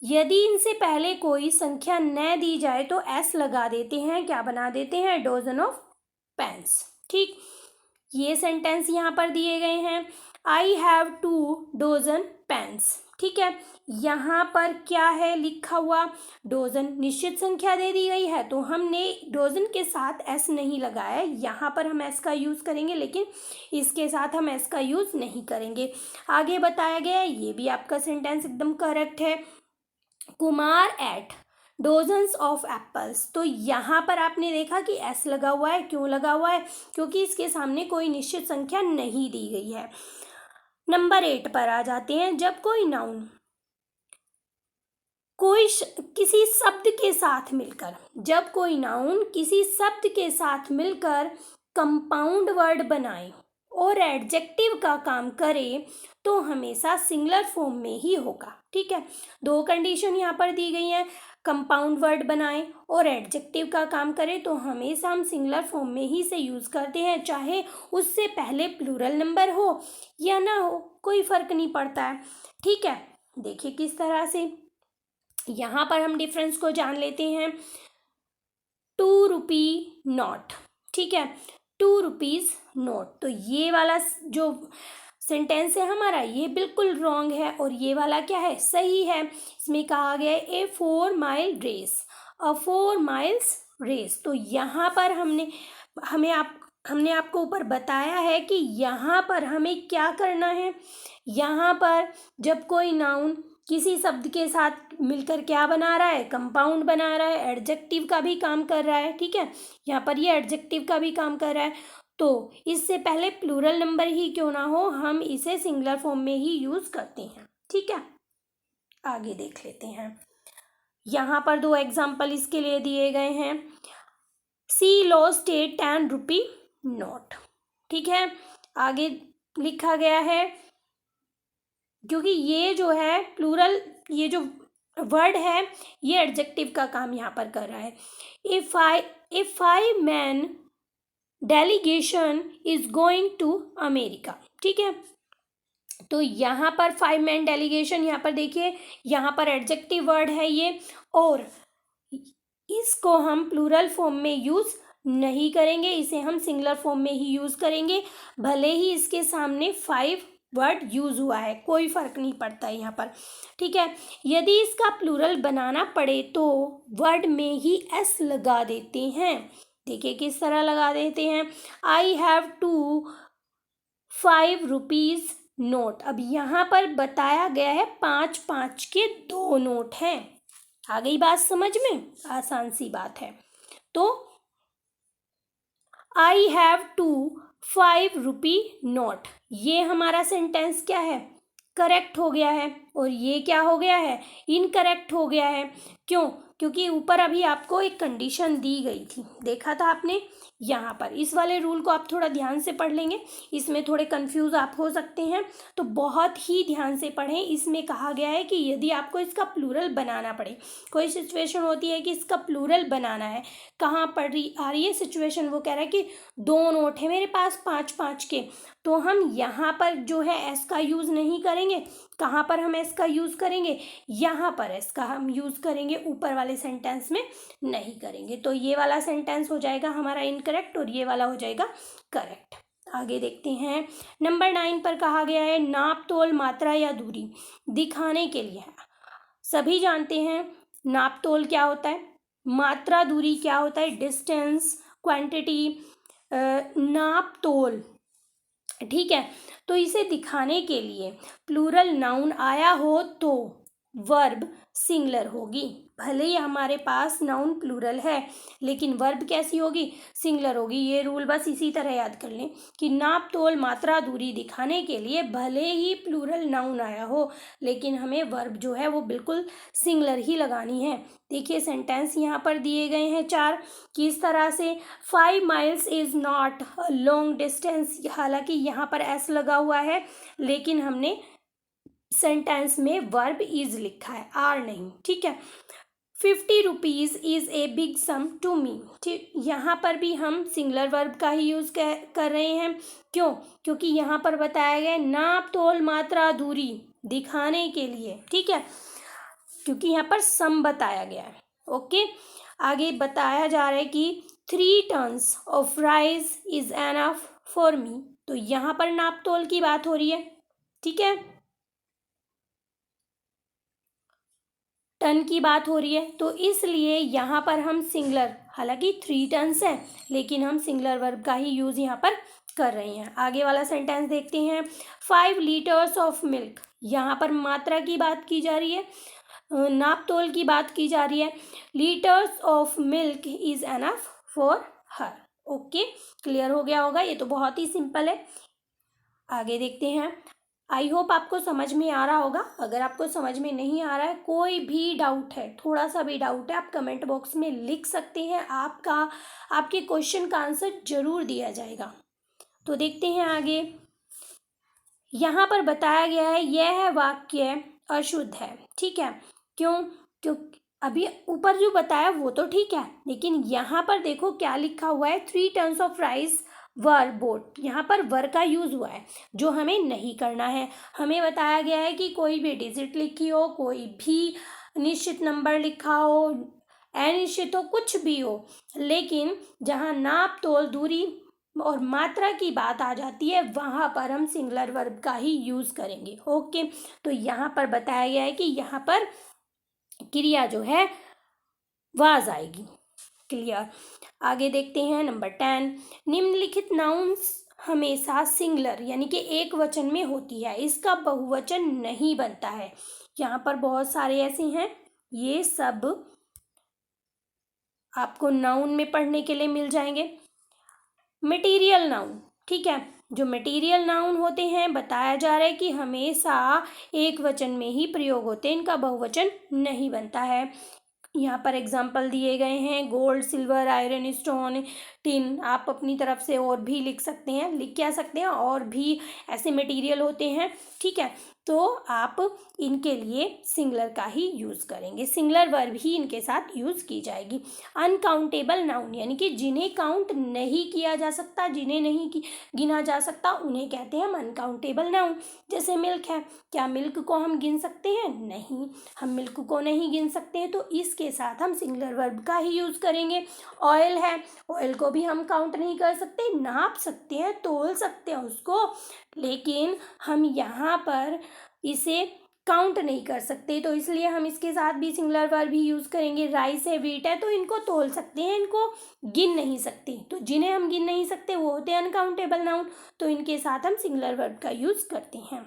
यदि इनसे पहले कोई संख्या न दी जाए तो एस लगा देते हैं, क्या बना देते हैं, डोजन ऑफ पेन्स। ठीक, ये सेंटेंस यहाँ पर दिए गए हैं, आई हैव 2 डोजन पेन्स। ठीक है, यहाँ पर क्या है लिखा हुआ, डोजन, निश्चित संख्या दे दी गई है तो हमने डोजन के साथ एस नहीं लगाया है, यहाँ पर हम एस का यूज़ करेंगे, लेकिन इसके साथ हम एस का यूज़ नहीं करेंगे। आगे बताया गया है, ये भी आपका सेंटेंस एकदम करेक्ट है, Kumar eight dozens of apples. तो यहाँ पर आपने देखा कि एस लगा हुआ है, क्यों लगा हुआ है, क्योंकि इसके सामने कोई निश्चित संख्या नहीं दी गई है। नंबर 8 पर आ जाते हैं। जब कोई नाउन किसी शब्द के साथ मिलकर, जब कोई नाउन किसी शब्द के साथ मिलकर कंपाउंड वर्ड बनाए और एडजेक्टिव का काम करे तो हमेशा सिंगुलर फॉर्म में ही होगा। ठीक है, 2 कंडीशन यहाँ पर दी गई हैं, कंपाउंड वर्ड बनाए और एडजेक्टिव का काम करे तो हमेशा हम सिंगुलर फॉर्म में ही से यूज़ करते हैं, चाहे उससे पहले प्लूरल नंबर हो या ना हो, कोई फर्क नहीं पड़ता है। ठीक है, देखिए किस तरह से, यहाँ पर हम डिफरेंस को जान लेते हैं। 2 रुपी नोट। ठीक है, 2 रुपीज़ नोट, तो ये वाला जो सेंटेंस है हमारा ये बिल्कुल रॉन्ग है और ये वाला क्या है, सही है। इसमें कहा गया है ए 4 माइल रेस, अ 4 माइल्स रेस। तो यहाँ पर हमने आपको ऊपर बताया है कि यहाँ पर हमें क्या करना है, यहाँ पर जब कोई नाउन किसी शब्द के साथ मिलकर क्या बना रहा है, कंपाउंड बना रहा है, एडजेक्टिव का भी काम कर रहा है। ठीक है, यहाँ पर ये एडजेक्टिव का भी काम कर रहा है, तो इससे पहले प्लूरल नंबर ही क्यों ना हो, हम इसे सिंगुलर फॉर्म में ही यूज करते हैं। ठीक है, आगे देख लेते हैं। यहाँ पर 2 एग्जाम्पल इसके लिए दिए गए हैं। सी लॉस्ट ए 10 रुपी नोट। ठीक है, आगे लिखा गया है, क्योंकि ये जो है प्लूरल, ये जो वर्ड है ये एडजेक्टिव का काम यहाँ पर कर रहा है। A 5 man delegation is going to America. ठीक है, तो यहाँ पर 5 मैन डेलीगेशन, यहाँ पर देखिए यहाँ पर एडजेक्टिव वर्ड है ये, और इसको हम प्लूरल फॉर्म में यूज नहीं करेंगे, इसे हम सिंगुलर फॉर्म में ही यूज करेंगे, भले ही इसके सामने 5 वर्ड यूज हुआ है, कोई फर्क नहीं पड़ता है यहाँ पर। ठीक है, यदि इसका प्लूरल बनाना पड़े तो वर्ड में ही एस लगा देते हैं। देखिए किस तरह लगा देते हैं, आई हैव 2 5 रुपीज़ नोट। अब यहाँ पर बताया गया है 5 के 2 नोट हैं। आ गई बात समझ में, आसान सी बात है। तो आई हैव 2 ₹5 नोट। ये हमारा सेंटेंस क्या है, करेक्ट हो गया है, और ये क्या हो गया है, इनकरेक्ट हो गया है। क्यों? क्योंकि ऊपर अभी आपको एक कंडीशन दी गई थी, देखा था आपने। यहाँ पर इस वाले रूल को आप थोड़ा ध्यान से पढ़ लेंगे, इसमें थोड़े कंफ्यूज आप हो सकते हैं, तो बहुत ही ध्यान से पढ़ें। इसमें कहा गया है कि यदि आपको इसका प्लूरल बनाना पड़े, कोई सिचुएशन होती है कि इसका प्लूरल बनाना है, कहाँ पढ़ रही आ रही है सिचुएशन, वो कह रहा है कि 2 नोट है मेरे पास 5-5 के, तो हम यहाँ पर जो है एस का यूज़ नहीं करेंगे। कहाँ पर हम एस का यूज़ करेंगे, यहाँ पर एस का हम यूज़ करेंगे, ऊपर वाले सेंटेंस में नहीं करेंगे। तो ये वाला सेंटेंस हो जाएगा हमारा इनकरेक्ट और ये वाला हो जाएगा करेक्ट। आगे देखते हैं, नंबर 9 पर कहा गया है नाप तोल मात्रा या दूरी दिखाने के लिए। सभी जानते हैं नाप तोल क्या होता है, मात्रा दूरी क्या होता है, डिस्टेंस, क्वांटिटी, नाप तोल, ठीक है। तो इसे दिखाने के लिए प्लूरल नाउन आया हो तो वर्ब सिंगुलर होगी। भले ही हमारे पास नाउन प्लूरल है लेकिन वर्ब कैसी होगी, सिंगुलर होगी। ये रूल बस इसी तरह याद कर लें कि नाप तोल मात्रा दूरी दिखाने के लिए भले ही प्लूरल नाउन आया हो लेकिन हमें वर्ब जो है वो बिल्कुल सिंगुलर ही लगानी है। देखिए सेंटेंस यहाँ पर दिए गए हैं 4, किस तरह से 5 miles is not a long distance. हालांकि यहाँ पर एस लगा हुआ है लेकिन हमने सेंटेंस में वर्ब इज लिखा है, आर नहीं, ठीक है। 50 rupees is a big sum to me, ठीक, यहाँ पर भी हम सिंगुलर वर्ब का ही यूज़ कर रहे हैं। क्यों? क्योंकि यहाँ पर बताया गया नाप तोल मात्रा दूरी दिखाने के लिए, ठीक है, क्योंकि यहाँ पर सम बताया गया है। ओके, आगे बताया जा रहा है कि 3 tons of rice is enough for me, तो यहाँ पर नाप तोल की बात हो रही है, ठीक है, टन की बात हो रही है, तो इसलिए यहाँ पर हम सिंगुलर, हालांकि 3 टन्स है लेकिन हम सिंगुलर वर्ब का ही यूज़ यहाँ पर कर रहे हैं। आगे वाला सेंटेंस देखते हैं, 5 लीटर्स ऑफ मिल्क, यहाँ पर मात्रा की बात की जा रही है, नाप तोल की बात की जा रही है। Litres of milk is enough for her. Okay, clear हो गया होगा, ये तो बहुत ही सिंपल है। आगे देखते हैं, आई होप आपको समझ में आ रहा होगा। अगर आपको समझ में नहीं आ रहा है, कोई भी डाउट है, थोड़ा सा भी डाउट है, आप कमेंट बॉक्स में लिख सकते हैं, आपके क्वेश्चन का आंसर जरूर दिया जाएगा। तो देखते हैं आगे, यहाँ पर बताया गया है यह वाक्य अशुद्ध है, ठीक है। क्यों? क्यों? अभी ऊपर जो बताया वो तो ठीक है लेकिन यहाँ पर देखो क्या लिखा हुआ है, 3 tons of rice were boat, यहाँ पर वर का यूज हुआ है जो हमें नहीं करना है। हमें बताया गया है कि कोई भी डिजिट लिखी हो, कोई भी निश्चित नंबर लिखा हो, अनिश्चित हो, कुछ भी हो, लेकिन जहाँ नाप तोल दूरी और मात्रा की बात आ जाती है वहाँ पर हम सिंगुलर वर्ब का ही यूज़ करेंगे। ओके, तो यहाँ पर बताया गया है कि यहाँ पर क्रिया जो है वाज आएगी। क्लियर। आगे देखते हैं नंबर 10, निम्नलिखित नाउन्स हमेशा सिंगुलर यानी कि एक वचन में होती है, इसका बहुवचन नहीं बनता है। यहाँ पर बहुत सारे ऐसे हैं, ये सब आपको नाउन में पढ़ने के लिए मिल जाएंगे। मटेरियल नाउन, ठीक है, जो मटेरियल नाउन होते हैं बताया जा रहा है कि हमेशा एक वचन में ही प्रयोग होते हैं, इनका बहुवचन नहीं बनता है। यहाँ पर एग्जाम्पल दिए गए हैं, gold, silver, iron, stone, tin. आप अपनी तरफ से और भी लिख सकते हैं, लिख क्या सकते हैं, और भी ऐसे मटेरियल होते हैं, ठीक है। तो आप इनके लिए सिंगुलर का ही यूज़ करेंगे, सिंगुलर वर्ब ही इनके साथ यूज़ की जाएगी। अनकाउंटेबल नाउन यानी कि जिन्हें काउंट नहीं किया जा सकता, जिन्हें नहीं गिना जा सकता, उन्हें कहते हैं हम अनकाउंटेबल नाउन। जैसे मिल्क है, क्या मिल्क को हम गिन सकते हैं? नहीं, हम मिल्क को नहीं गिन सकते हैं, तो इसके साथ हम सिंगुलर वर्ब का ही यूज़ करेंगे। ऑयल है, ऑयल को भी हम काउंट नहीं कर सकते, नाप सकते हैं, तोल सकते हैं उसको, लेकिन हम यहाँ पर इसे काउंट नहीं कर सकते, तो इसलिए हम इसके साथ भी सिंगुलर वर्ब ही यूज़ करेंगे। राइस है, व्हीट है, तो इनको तोल सकते हैं, इनको गिन नहीं सकते, तो जिन्हें हम गिन नहीं सकते वो होते हैं अनकाउंटेबल नाउन, तो इनके साथ हम सिंगुलर वर्ब का यूज़ करते हैं।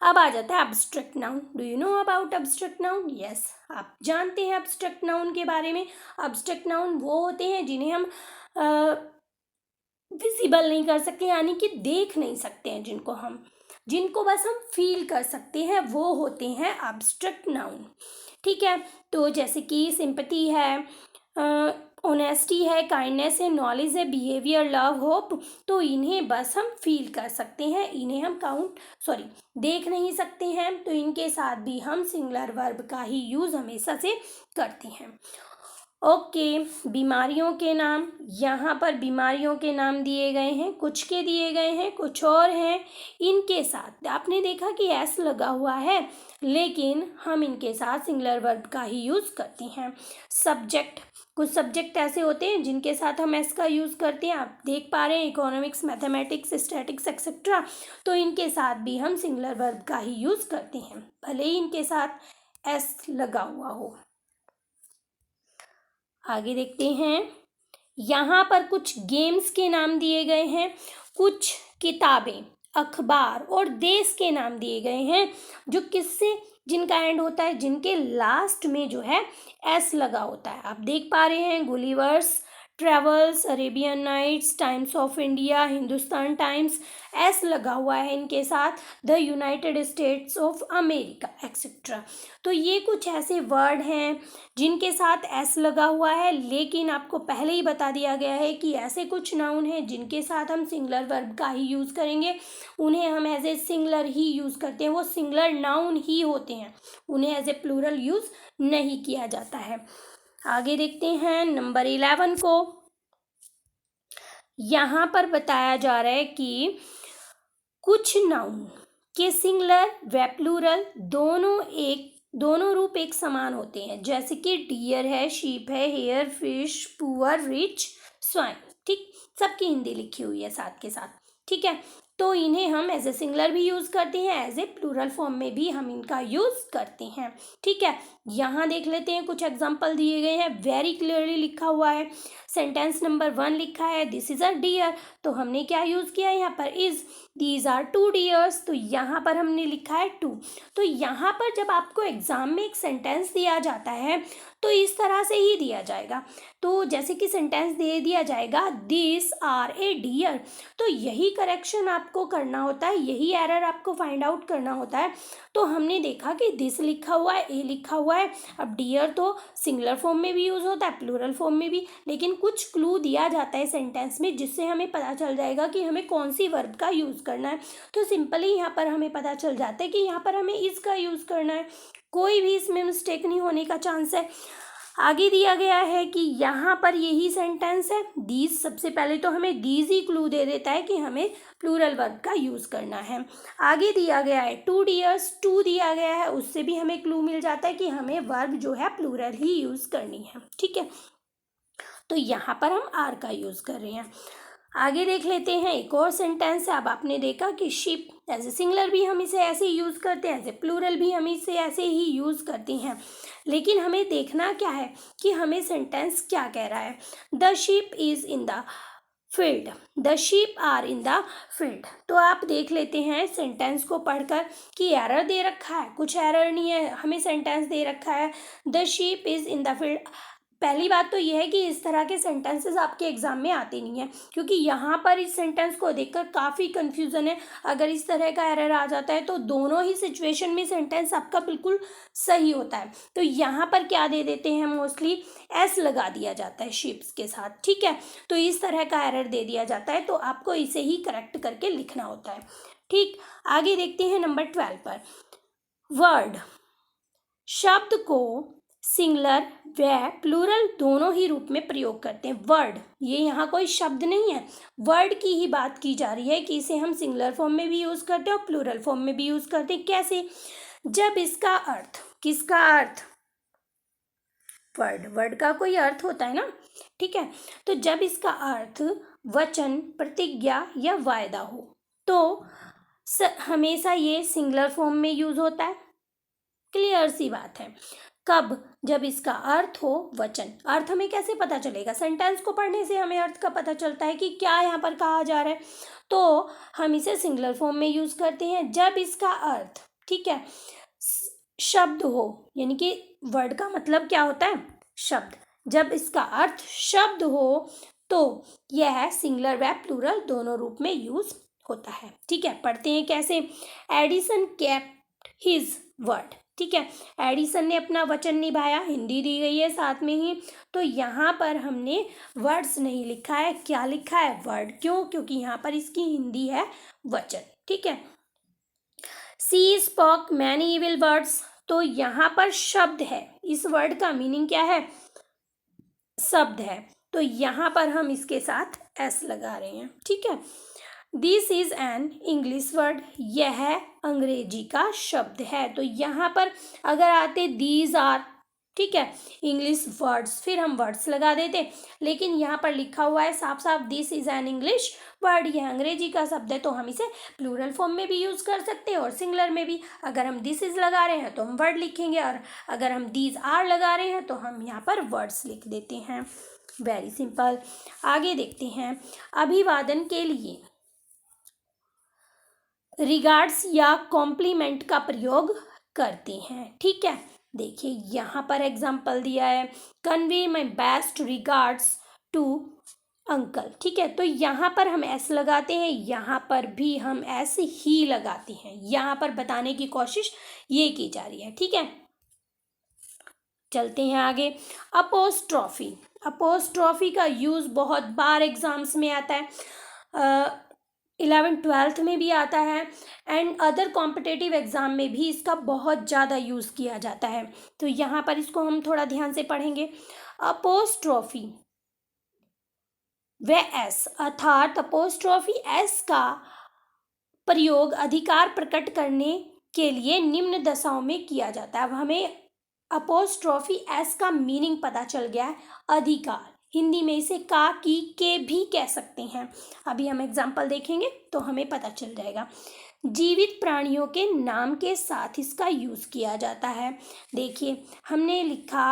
अब आ जाता है abstract noun. Do you know about abstract noun? Yes, आप जानते हैं एब्स्ट्रैक्ट नाउन के बारे में। एब्स्ट्रैक्ट नाउन वो होते हैं जिन्हें हम विजिबल नहीं कर सकते, यानी कि देख नहीं सकते हैं, जिनको बस हम फील कर सकते हैं, वो होते हैं एब्स्ट्रैक्ट नाउन। ठीक है, तो जैसे कि सिंपैथी है, ऑनेस्टी है, काइंडनेस है, नॉलेज है, बिहेवियर, लव, होप, तो इन्हें बस हम फील कर सकते हैं, इन्हें हम देख नहीं सकते हैं, तो इनके साथ भी हम सिंगुलर वर्ब का ही यूज़ हमेशा से करते हैं। ओके, बीमारियों के नाम, यहाँ पर बीमारियों के नाम दिए गए हैं, कुछ के दिए गए हैं, कुछ और हैं। इनके साथ आपने देखा कि एस लगा हुआ है, लेकिन हम इनके साथ सिंगुलर वर्ब का ही यूज़ करते हैं। सब्जेक्ट, कुछ सब्जेक्ट ऐसे होते हैं जिनके साथ हम एस का यूज़ करते हैं, आप देख पा रहे हैं, इकोनॉमिक्स, मैथमेटिक्स, स्टैटिक्स एक्सेट्रा, तो इनके साथ भी हम सिंगुलर वर्ब का ही यूज़ करते हैं, भले ही इनके साथ एस लगा हुआ हो। आगे देखते हैं, यहाँ पर कुछ गेम्स के नाम दिए गए हैं, कुछ किताबें, अखबार और देश के नाम दिए गए हैं, जो किससे, जिनका एंड होता है, जिनके लास्ट में जो है एस लगा होता है। आप देख पा रहे हैं, Gulliver's travels, Arabian nights, Times of India, Hindustan Times, S लगा हुआ है इनके साथ, the United States of America etcetera. तो ये कुछ ऐसे वर्ड हैं जिनके साथ एस लगा हुआ है, लेकिन आपको पहले ही बता दिया गया है कि ऐसे कुछ नाउन हैं जिनके साथ हम सिंगुलर वर्ब का ही यूज़ करेंगे, उन्हें हम एज ए सिंगुलर ही यूज़ करते हैं, वो सिंगुलर नाउन ही होते हैं, उन्हें एज ए प्लूरल यूज़ नहीं किया जाता है। आगे देखते हैं नंबर 11 को। यहाँ पर बताया जा रहा है कि कुछ नाउन के सिंगुलर व प्लूरल दोनों रूप एक समान होते हैं, जैसे कि डियर है, शीप है, hair, fish, poor, rich, swine. ठीक, सबकी हिंदी लिखी हुई है साथ के साथ। ठीक है, तो इन्हें हम एज ए सिंगुलर भी यूज़ करते हैं, एज ए प्लूरल फॉर्म में भी हम इनका यूज़ करते हैं। ठीक है, यहाँ देख लेते हैं, कुछ एग्जाम्पल दिए गए हैं, वेरी क्लियरली लिखा हुआ है। सेंटेंस नंबर 1 लिखा है, दिस इज़ अ डियर, तो हमने क्या यूज़ किया है यहाँ पर, इज़, दीज आर 2 डियर्स, तो यहाँ पर हमने लिखा है 2। तो यहाँ पर जब आपको एग्जाम में एक सेंटेंस दिया जाता है तो इस तरह से ही दिया जाएगा। तो जैसे कि सेंटेंस दे दिया जाएगा, दिस आर ए डियर, तो यही करेक्शन आपको करना होता है, यही एरर आपको फाइंड आउट करना होता है। तो हमने देखा कि दिस लिखा हुआ है, ए लिखा हुआ है, अब डियर तो सिंगुलर फॉर्म में भी यूज़ होता है, प्लूरल फॉर्म में भी, लेकिन कुछ क्लू दिया जाता है सेंटेंस में जिससे हमें पता चल जाएगा कि हमें कौन सी वर्ब का यूज़ करना है। तो सिंपली यहाँ पर हमें पता चल जाता है कि यहाँ पर हमें इसका यूज़ करना है, कोई भी इसमें मिस्टेक नहीं होने का चांस है। आगे दिया गया है कि यहाँ पर यही सेंटेंस है, दीज, सबसे पहले तो हमें दीज ही क्लू दे देता है कि हमें प्लूरल वर्ब का यूज़ करना है। आगे दिया गया है 2 डियर्स, 2 दिया गया है, उससे भी हमें क्लू मिल जाता है कि हमें वर्ब जो है प्लूरल ही यूज़ करनी है। ठीक है, तो यहाँ पर हम आर का यूज़ कर रहे हैं। आगे देख लेते हैं, एक और सेंटेंस है। अब आपने देखा कि शिप एज ए सिंगुलर भी हम इसे ऐसे ही यूज़ करते हैं, एज ए प्लूरल भी हम इसे ऐसे ही यूज़ करते हैं, लेकिन हमें देखना क्या है कि हमें सेंटेंस क्या कह रहा है। The ship is in the field, the sheep are in the field. तो आप देख लेते हैं सेंटेंस को पढ़कर कि एरर दे रखा है, कुछ एरर नहीं है, हमें सेंटेंस दे रखा है the sheep is in the field. पहली बात तो यह है कि इस तरह के सेंटेंसेस आपके एग्जाम में आते नहीं हैं, क्योंकि यहाँ पर इस सेंटेंस को देखकर काफ़ी कंफ्यूजन है। अगर इस तरह का एरर आ जाता है तो दोनों ही सिचुएशन में सेंटेंस आपका बिल्कुल सही होता है। तो यहाँ पर क्या दे देते हैं, मोस्टली एस लगा दिया जाता है शिप्स के साथ। ठीक है, तो इस तरह का एरर दे दिया जाता है, तो आपको इसे ही करेक्ट करके लिखना होता है। ठीक, आगे देखते हैं नंबर 12 पर। वर्ड, शब्द को सिंगुलर व प्लूरल दोनों ही रूप में प्रयोग करते हैं। वर्ड, ये यहाँ कोई शब्द नहीं है, वर्ड की ही बात की जा रही है कि इसे हम सिंगुलर फॉर्म में भी यूज़ करते हैं और प्लूरल फॉर्म में भी यूज़ करते हैं। कैसे, जब इसका अर्थ, किसका अर्थ, वर्ड का कोई अर्थ होता है ना। ठीक है, तो जब इसका अर्थ वचन, प्रतिज्ञा या वायदा हो तो हमेशा ये सिंगुलर फॉर्म में यूज़ होता है। क्लियर सी बात है। कब, जब इसका अर्थ हो वचन। अर्थ हमें कैसे पता चलेगा, सेंटेंस को पढ़ने से हमें अर्थ का पता चलता है कि क्या यहाँ पर कहा जा रहा है, तो हम इसे सिंगुलर फॉर्म में यूज़ करते हैं। जब इसका अर्थ, ठीक है, शब्द हो, यानी कि वर्ड का मतलब क्या होता है, शब्द, जब इसका अर्थ शब्द हो तो यह है सिंगुलर व प्लूरल दोनों रूप में यूज होता है। ठीक है, पढ़ते हैं कैसे। Edison kept his word. ठीक है, एडिसन ने अपना वचन निभाया, हिंदी दी गई है साथ में ही। तो यहाँ पर हमने वर्ड्स नहीं लिखा है, क्या लिखा है, वर्ड। क्यों? क्योंकि यहाँ पर इसकी हिंदी है वचन। ठीक है, सी स्पोक मैनी इविल वर्ड्स, तो यहाँ पर शब्द है, इस वर्ड का मीनिंग क्या है, शब्द है। तो यहाँ पर हम इसके साथ एस लगा रहे हैं। ठीक है, this is an English word, यह अंग्रेजी का शब्द है। तो यहाँ पर अगर आते दीज आर, ठीक है, इंग्लिश वर्ड्स, फिर हम वर्ड्स लगा देते, लेकिन यहाँ पर लिखा हुआ है साफ साफ this is an English word, यह अंग्रेजी का शब्द है। तो हम इसे प्लूरल फॉर्म में भी यूज कर सकते हैं और सिंगुलर में भी। अगर हम दिस इज लगा रहे हैं तो हम वर्ड लिखेंगे, और अगर हम दीज आर लगा रहे हैं तो हम यहाँ पर वर्ड्स लिख देते हैं। Very simple. आगे देखते हैं, अभिवादन के लिए रिगार्ड्स या कॉम्प्लीमेंट का प्रयोग करते हैं। ठीक है, देखिए यहाँ पर एग्जाम्पल दिया है, convey my best regards to uncle. ठीक है, तो यहाँ पर हम एस लगाते हैं, यहाँ पर भी हम एस ही लगाते हैं। यहाँ पर बताने की कोशिश ये की जा रही है। ठीक है, चलते हैं आगे। अपोस्ट्रॉफी, अपोस्ट्रॉफी का यूज बहुत बार एग्जाम्स में आता है, 11th-12th में भी आता है, एंड अदर कॉम्पिटेटिव एग्जाम में भी इसका बहुत ज़्यादा यूज़ किया जाता है। तो यहाँ पर इसको हम थोड़ा ध्यान से पढ़ेंगे। अपोस्ट्रॉफी व एस, अर्थात अपोस्ट्रॉफी एस का प्रयोग अधिकार प्रकट करने के लिए निम्न दशाओं में किया जाता है। अब हमें अपोस्ट्रॉफी एस का मीनिंग पता चल गया है, अधिकार। हिंदी में इसे का, की, के भी कह सकते हैं। अभी हम एग्जाम्पल देखेंगे तो हमें पता चल जाएगा। जीवित प्राणियों के नाम के साथ इसका यूज किया जाता है। देखिए हमने लिखा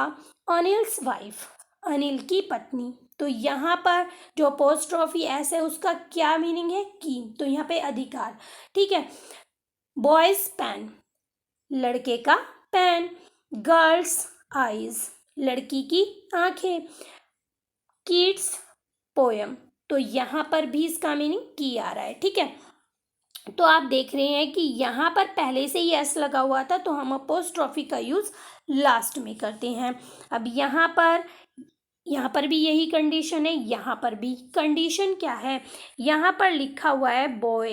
अनिल्स वाइफ, अनिल की पत्नी। तो यहाँ पर जो अपोस्ट्रॉफी एस है उसका क्या मीनिंग है, की। तो यहाँ पे अधिकार। ठीक है, बॉयज पेन, लड़के का पेन। गर्ल्स आईज, लड़की की आंखें। किड्स पोयम, तो यहाँ पर भी इसका मीनिंग की आ रहा है। ठीक है, तो आप देख रहे हैं कि यहाँ पर पहले से ही एस लगा हुआ था, तो हम अपोस्ट्रॉफी का यूज लास्ट में करते हैं। अब यहाँ पर भी यही कंडीशन है, यहाँ पर भी कंडीशन क्या है, यहाँ पर लिखा हुआ है बॉय,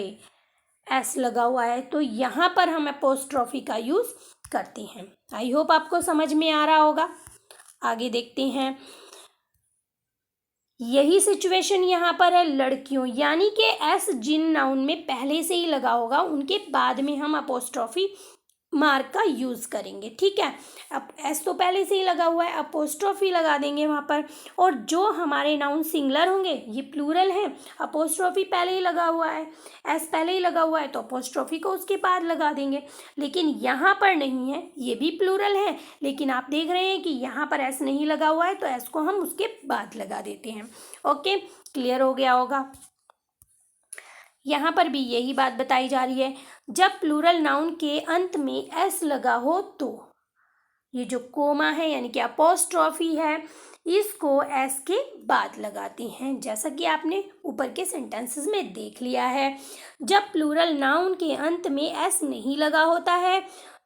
एस लगा हुआ है, तो यहाँ पर हम अपोस्ट्रॉफी का यूज करते हैं। आई होप आपको समझ में आ रहा होगा। आगे देखते हैं, यही सिचुएशन यहाँ पर है लड़कियों, यानी कि एस जिन नाउन में पहले से ही लगा होगा उनके बाद में हम अपोस्ट्रॉफी मार्क का यूज करेंगे। ठीक है, अब एस तो पहले से ही लगा हुआ है, अपोस्ट्रॉफी लगा देंगे वहाँ पर। और जो हमारे नाउन सिंगुलर होंगे, ये प्लूरल है, अपोस्ट्रॉफी पहले ही लगा हुआ है, एस पहले ही लगा हुआ है, तो अपोस्ट्रॉफी को उसके बाद लगा देंगे। लेकिन यहाँ पर नहीं है, ये भी प्लूरल है, लेकिन आप देख रहे हैं कि यहाँ पर एस नहीं लगा हुआ है, तो एस को हम उसके बाद लगा देते हैं। ओके, क्लियर हो गया होगा। यहाँ पर भी यही बात बताई जा रही है, जब प्लूरल नाउन के अंत में एस लगा हो तो ये जो कोमा है यानी कि अपोस्ट्रॉफी है, इसको एस के बाद लगाते हैं, जैसा कि आपने ऊपर के सेंटेंसेस में देख लिया है। जब प्लूरल नाउन के अंत में एस नहीं लगा होता है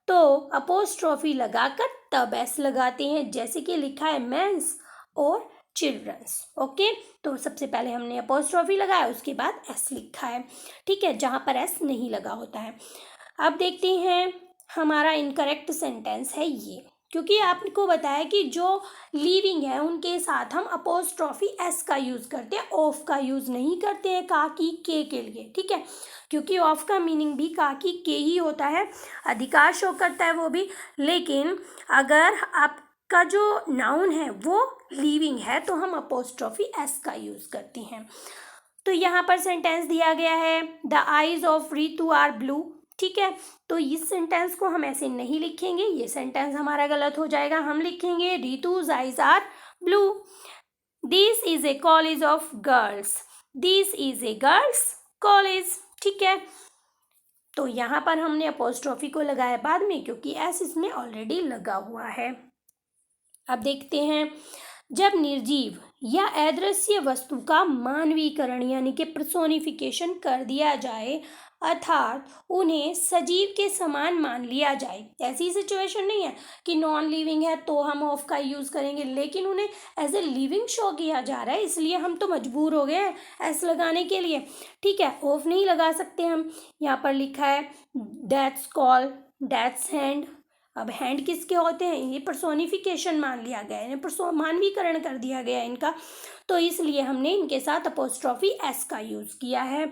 तो अपोस्ट्रॉफी लगाकर तब एस लगाते हैं, जैसे कि लिखा है मेंस और चिल्ड्रंस। ओके, तो सबसे पहले हमने अपोस्ट्रॉफी लगाया, उसके बाद एस लिखा है। ठीक है, जहाँ पर एस नहीं लगा होता है। अब देखते हैं, हमारा इनकरेक्ट सेंटेंस है ये, क्योंकि आपको बताया कि जो लिविंग है उनके साथ हम अपोस्ट्रॉफी एस का यूज़ करते हैं, ऑफ का यूज़ नहीं करते हैं का, की, के लिए। ठीक है, क्योंकि ऑफ का मीनिंग भी का, की, के ही होता है, अधिकार शो करता है वो भी। लेकिन अगर आपका जो नाउन है वो लिविंग है तो हम अपोस्ट्रॉफी एस का यूज़ करते हैं। तो यहाँ पर सेंटेंस दिया गया है, the eyes of Ritu are blue. ठीक है, तो इस सेंटेंस को हम ऐसे नहीं लिखेंगे, ये सेंटेंस हमारा गलत हो जाएगा। हम लिखेंगे Ritu's eyes are blue. This is a college of girls, this is a girls college. ठीक है, तो यहाँ पर हमने अपोस्ट्रॉफी को लगाया बाद में, क्योंकि एस इसमें ऑलरेडी लगा हुआ है। अब देखते हैं, जब निर्जीव या अदृश्य वस्तु का मानवीकरण यानी कि पर्सोनिफिकेशन कर दिया जाए, अर्थात उन्हें सजीव के समान मान लिया जाए। ऐसी सिचुएशन नहीं है कि नॉन लिविंग है तो हम ऑफ का यूज़ करेंगे, लेकिन उन्हें एज ए लिविंग शो किया जा रहा है, इसलिए हम तो मजबूर हो गए हैं एस लगाने के लिए। ठीक है, ऑफ नहीं लगा सकते हम। यहाँ पर लिखा है डेथ्स कॉल, डेथ्स हैंड। अब हैंड किसके होते हैं? ये पर्सोनिफिकेशन मान लिया गया है, मानवीकरण कर दिया गया है इनका, तो इसलिए हमने इनके साथ अपोस्ट्रॉफी एस का यूज़ किया है।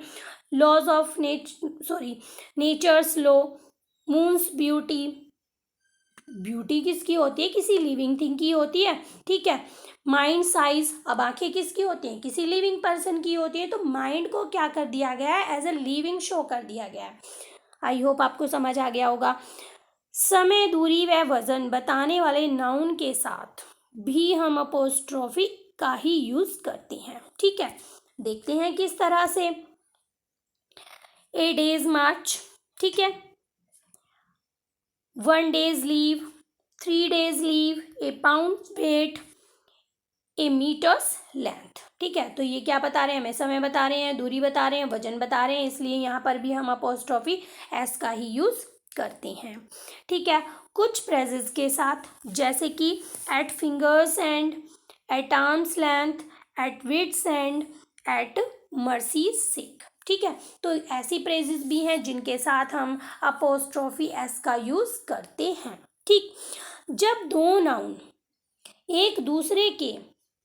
Laws of nature's law, moon's beauty. Beauty किसकी होती है? किसी लिविंग थिंग की होती है। ठीक है, माइंड साइज। अब आंखें किसकी होती हैं? किसी लिविंग पर्सन की होती है। तो माइंड को क्या कर दिया गया है? एज ए लिविंग शो कर दिया गया है। आई होप आपको समझ आ गया होगा। समय, दूरी व वजन बताने वाले नाउन के साथ भी हम अपोस्ट्रॉफी का ही यूज करते हैं। ठीक है, देखते हैं किस तरह से। ए डेज मार्च, ठीक है, 1 डेज लीव, 3 डेज लीव, ए पाउंड वेट, ए मीटर्स लेंथ। ठीक है, तो ये क्या बता रहे हैं? हमें समय बता रहे हैं, दूरी बता रहे हैं, वजन बता रहे हैं, इसलिए यहाँ पर भी हम अपोस्ट्रॉफी एस का ही यूज करते हैं। ठीक है, कुछ फ्रेजेस के साथ, जैसे कि at fingers end, at arms length, at wits end, at mercy sick. ठीक है, तो ऐसी फ्रेजेस भी हैं जिनके साथ हम अपोस्ट्रॉफी एस का यूज करते हैं। ठीक, जब दो नाउन एक दूसरे के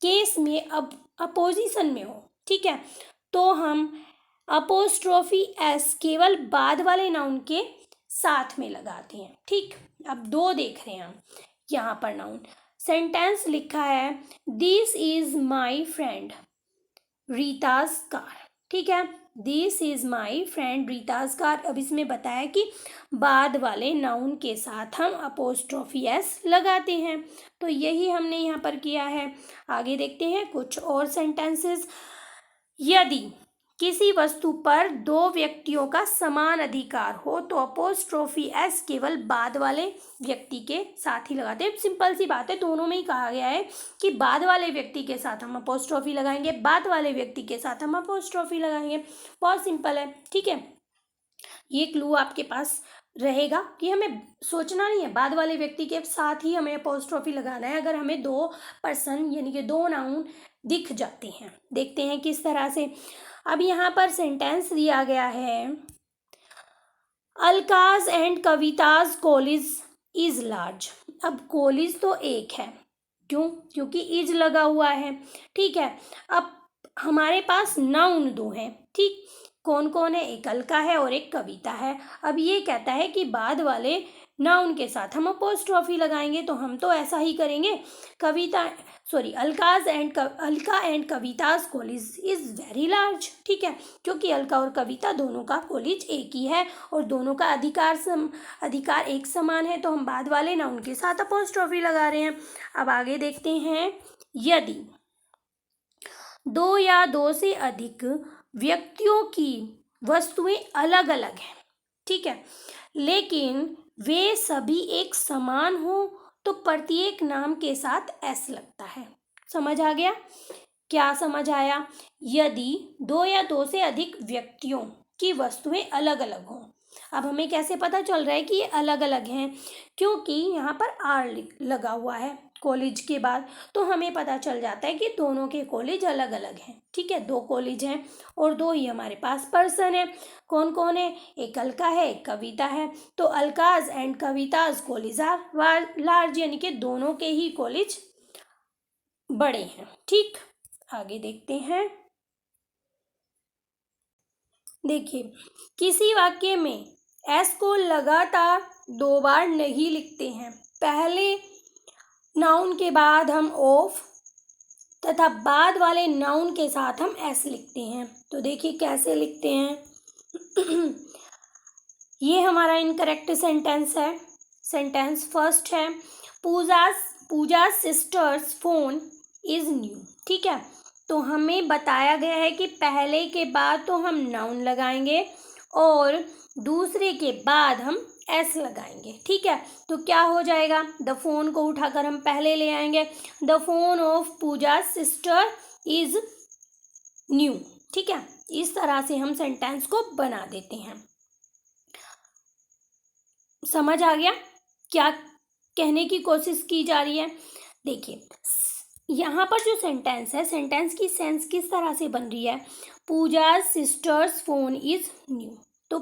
केस में अब अपोजिशन में हो, ठीक है, तो हम अपोस्ट्रॉफी एस केवल बाद वाले नाउन के साथ में लगाते हैं। ठीक, अब दो देख रहे हैं हम यहाँ पर नाउन। सेंटेंस लिखा है this is my friend Rita's car. ठीक है, this is my friend Rita's car. अब इसमें बताया कि बाद वाले नाउन के साथ हम अपोस्ट्रॉफी एस लगाते हैं, तो यही हमने यहाँ पर किया है। आगे देखते हैं कुछ और सेंटेंसेस। यदि किसी वस्तु पर दो व्यक्तियों का समान अधिकार हो तो अपोस्ट्रॉफी एस केवल बाद वाले व्यक्ति के साथ ही लगाते हैं। सिंपल सी बात है, दोनों में ही कहा गया है कि बाद वाले व्यक्ति के साथ हम अपोस्ट्रॉफी लगाएंगे, बाद वाले व्यक्ति के साथ हम अपोस्ट्रॉफी लगाएंगे। बहुत सिंपल है। ठीक है, ये क्लू आपके पास रहेगा कि हमें सोचना नहीं है, बाद वाले व्यक्ति के साथ ही हमें अपोस्ट्रॉफी लगाना है अगर हमें दो पर्सन यानी कि दो नाउन दिख जाते हैं। देखते हैं किस तरह से। अब यहाँ पर सेंटेंस दिया गया है Alka's and Kavita's college is large. अब कॉलेज तो एक है, क्यों? क्योंकि इज लगा हुआ है। ठीक है, अब हमारे पास नाउन दो हैं। ठीक, कौन कौन है? एक अलका है और एक कविता है। अब ये कहता है कि बाद वाले नाउन के साथ हम अपोस्ट्रॉफी लगाएंगे, तो हम तो ऐसा ही करेंगे। Alka and Kavita's college is very large. ठीक है, क्योंकि अलका और कविता दोनों का कॉलेज एक ही है और दोनों का अधिकार एक समान है, तो हम बाद वाले नाउन के साथ अपोस्ट्रॉफी लगा रहे हैं। अब आगे देखते हैं। यदि दो या दो से अधिक व्यक्तियों की वस्तुएं अलग अलग हैं, ठीक है, लेकिन वे सभी एक समान हो तो प्रत्येक नाम के साथ एस लगता है। समझ आ गया? क्या समझ आया? यदि दो या दो से अधिक व्यक्तियों की वस्तुएं अलग अलग हों। अब हमें कैसे पता चल रहा है कि ये अलग अलग हैं? क्योंकि यहाँ पर आर लगा हुआ है कॉलेज के बाद, तो हमें पता चल जाता है कि दोनों के कॉलेज अलग अलग हैं। ठीक है, दो कॉलेज हैं और दो ही हमारे पास पर्सन है। कौन कौन है? एक अलका है, एक कविता है। तो Alka's and Kavita's college are large, यानी कि दोनों के ही कॉलेज बड़े हैं। ठीक, आगे देखते हैं। देखिए, किसी वाक्य में एस को लगातार 2 बार नहीं लिखते हैं। पहले नाउन के बाद हम ऑफ तथा बाद वाले नाउन के साथ हम एस लिखते हैं। तो देखिए कैसे लिखते हैं। ये हमारा इनकरेक्ट सेंटेंस है। सेंटेंस फर्स्ट है पूजा सिस्टर्स फोन इज न्यू। ठीक है, तो हमें बताया गया है कि पहले के बाद तो हम नाउन लगाएंगे और दूसरे के बाद हम एस लगाएंगे, ठीक है। तो क्या हो जाएगा, द फोन को उठाकर हम पहले ले आएंगे, the phone of Puja sister is new, ठीक है। इस तरह से हम सेंटेंस को बना देते हैं। समझ आ गया क्या कहने की कोशिश की जा रही है? देखिए यहाँ पर जो सेंटेंस है, सेंटेंस की सेंस किस तरह से बन रही है, पूजा सिस्टर्स फोन इज न्यू। तो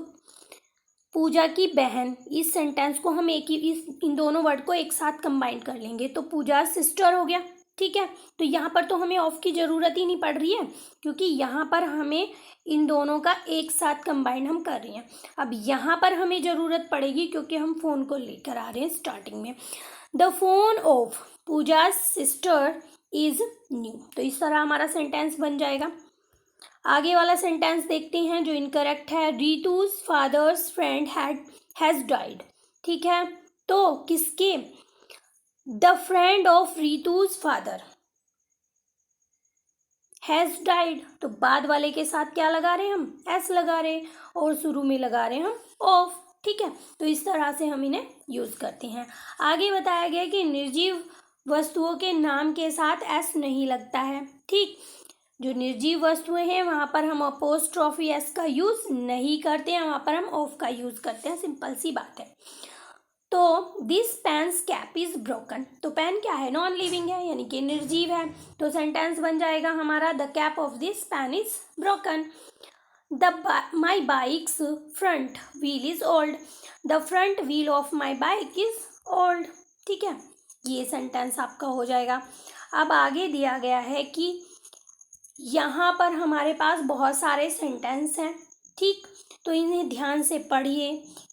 पूजा की बहन, इस सेंटेंस को हम इन दोनों वर्ड को एक साथ कंबाइन कर लेंगे तो पूजा सिस्टर हो गया, ठीक है। तो यहाँ पर तो हमें ऑफ की ज़रूरत ही नहीं पड़ रही है, क्योंकि यहाँ पर हमें इन दोनों का एक साथ कंबाइन हम कर रहे हैं। अब यहाँ पर हमें ज़रूरत पड़ेगी क्योंकि हम फ़ोन को लेकर आ रहे हैं स्टार्टिंग में, the phone of Puja sister is new. तो इस तरह हमारा सेंटेंस बन जाएगा। आगे वाला सेंटेंस देखते हैं जो इनकरेक्ट है, Ritu's father's friend has died, ठीक है। तो किसके, the friend of Ritu's father has died. तो बाद वाले के साथ क्या लगा रहे हैं हम, एस लगा रहे हैं, और शुरू में लगा रहे हैं हम ऑफ, ठीक है। तो इस तरह से हम इन्हें यूज़ करते हैं। आगे बताया गया कि निर्जीव वस्तुओं के नाम के साथ एस नहीं लगता है, ठीक। जो निर्जीव वस्तुएं हैं वहाँ पर हम अपोस्ट्रोफी एस का यूज़ नहीं करते हैं, वहाँ पर हम ऑफ का यूज़ करते हैं, सिंपल सी बात है। तो this pen's cap is broken. तो पेन क्या है, नॉन लिविंग है, यानी कि निर्जीव है। तो सेंटेंस बन जाएगा हमारा, the cap of this pen is broken. My bike's front wheel is old, the front wheel of my bike is old, ठीक है। ये सेंटेंस आपका हो जाएगा। अब आगे दिया गया है कि यहाँ पर हमारे पास बहुत सारे सेंटेंस हैं, ठीक। तो इन्हें ध्यान से पढ़िए,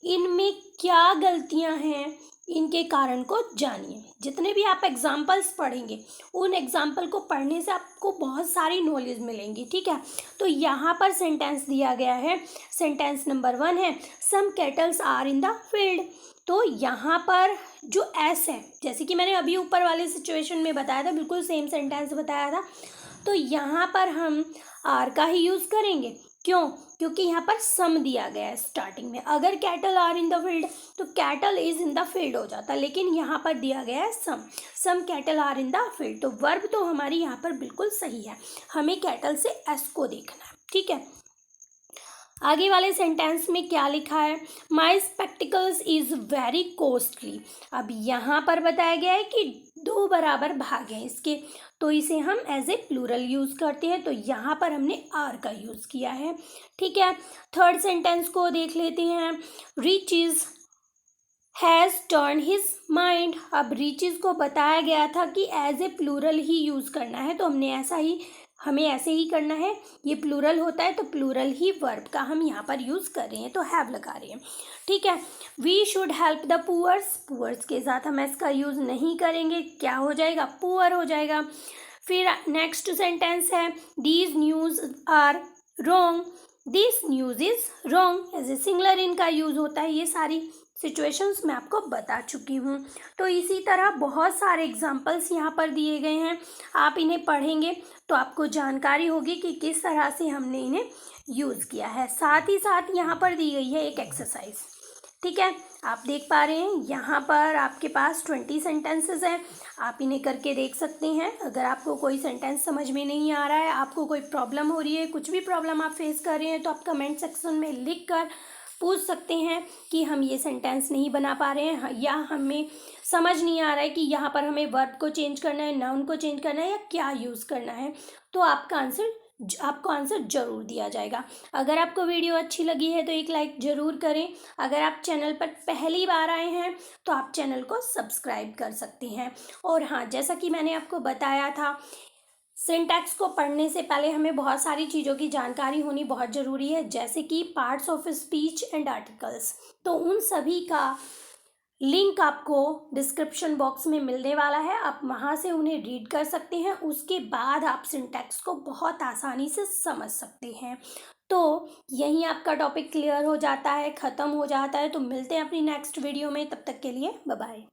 इनमें क्या गलतियाँ हैं, इनके कारण को जानिए। जितने भी आप एग्जाम्पल्स पढ़ेंगे उन एग्जाम्पल को पढ़ने से आपको बहुत सारी नॉलेज मिलेंगी, ठीक है। तो यहाँ पर सेंटेंस दिया गया है, सेंटेंस नंबर 1 है, some cattles are in the field. तो यहाँ पर जो एस है, जैसे कि मैंने अभी ऊपर वाले सिचुएशन में बताया था, बिल्कुल सेम सेंटेंस बताया था, तो यहाँ पर हम आर का ही यूज़ करेंगे। क्यों, क्योंकि यहाँ पर सम दिया गया है स्टार्टिंग में। अगर cattle are in the field तो cattle is in the field हो जाता, लेकिन यहाँ पर दिया गया है some cattle are in the field. तो वर्ब तो हमारी यहाँ पर बिल्कुल सही है, हमें कैटल से एस को देखना है, ठीक है। आगे वाले सेंटेंस में क्या लिखा है, माई स्पेक्टिकल्स इज़ वेरी कॉस्टली। अब यहाँ पर बताया गया है कि 2 बराबर भाग हैं इसके, तो इसे हम एज ए प्लूरल यूज़ करते हैं। तो यहाँ पर हमने आर का यूज़ किया है, ठीक है। थर्ड सेंटेंस को देख लेते हैं, riches has turn his mind. अब रिचेज को बताया गया था कि एज ए प्लूरल ही यूज़ करना है, तो हमें ऐसे ही करना है। ये प्लूरल होता है तो प्लूरल ही वर्ब का हम यहाँ पर यूज़ कर रहे हैं, तो हैव लगा रहे हैं, ठीक है। We should help the poors के साथ हम इसका यूज़ नहीं करेंगे, क्या हो जाएगा, पुअर हो जाएगा। फिर नेक्स्ट सेंटेंस है, these news are wrong, this news is wrong, as a singular इनका यूज़ होता है। ये सारी सिचुएशंस मैं आपको बता चुकी हूँ। तो इसी तरह बहुत सारे एग्जाम्पल्स यहाँ पर दिए गए हैं, आप इन्हें पढ़ेंगे तो आपको जानकारी होगी कि किस तरह से हमने इन्हें यूज़ किया है। साथ ही साथ यहाँ पर दी गई है एक एक्सरसाइज, ठीक है। आप देख पा रहे हैं यहाँ पर आपके पास 20 सेंटेंसेस हैं, आप इन्हें करके देख सकते हैं। अगर आपको कोई सेंटेंस समझ में नहीं आ रहा है, आपको कोई प्रॉब्लम हो रही है, कुछ भी प्रॉब्लम आप फेस कर रहे हैं, तो आप कमेंट सेक्शन में लिख कर पूछ सकते हैं कि हम ये सेंटेंस नहीं बना पा रहे हैं, या हमें समझ नहीं आ रहा है कि यहाँ पर हमें वर्ब को चेंज करना है, नाउन को चेंज करना है, या क्या यूज़ करना है। तो आपको आंसर ज़रूर दिया जाएगा। अगर आपको वीडियो अच्छी लगी है तो एक लाइक ज़रूर करें। अगर आप चैनल पर पहली बार आए हैं तो आप चैनल को सब्सक्राइब कर सकते हैं। और हाँ, जैसा कि मैंने आपको बताया था, सिंटैक्स को पढ़ने से पहले हमें बहुत सारी चीज़ों की जानकारी होनी बहुत ज़रूरी है, जैसे कि parts of speech and articles. तो उन सभी का लिंक आपको डिस्क्रिप्शन बॉक्स में मिलने वाला है, आप वहाँ से उन्हें रीड कर सकते हैं। उसके बाद आप सिंटैक्स को बहुत आसानी से समझ सकते हैं। तो यहीं आपका टॉपिक क्लियर हो जाता है, ख़त्म हो जाता है। तो मिलते हैं अपनी नेक्स्ट वीडियो में, तब तक के लिए बाय बाय।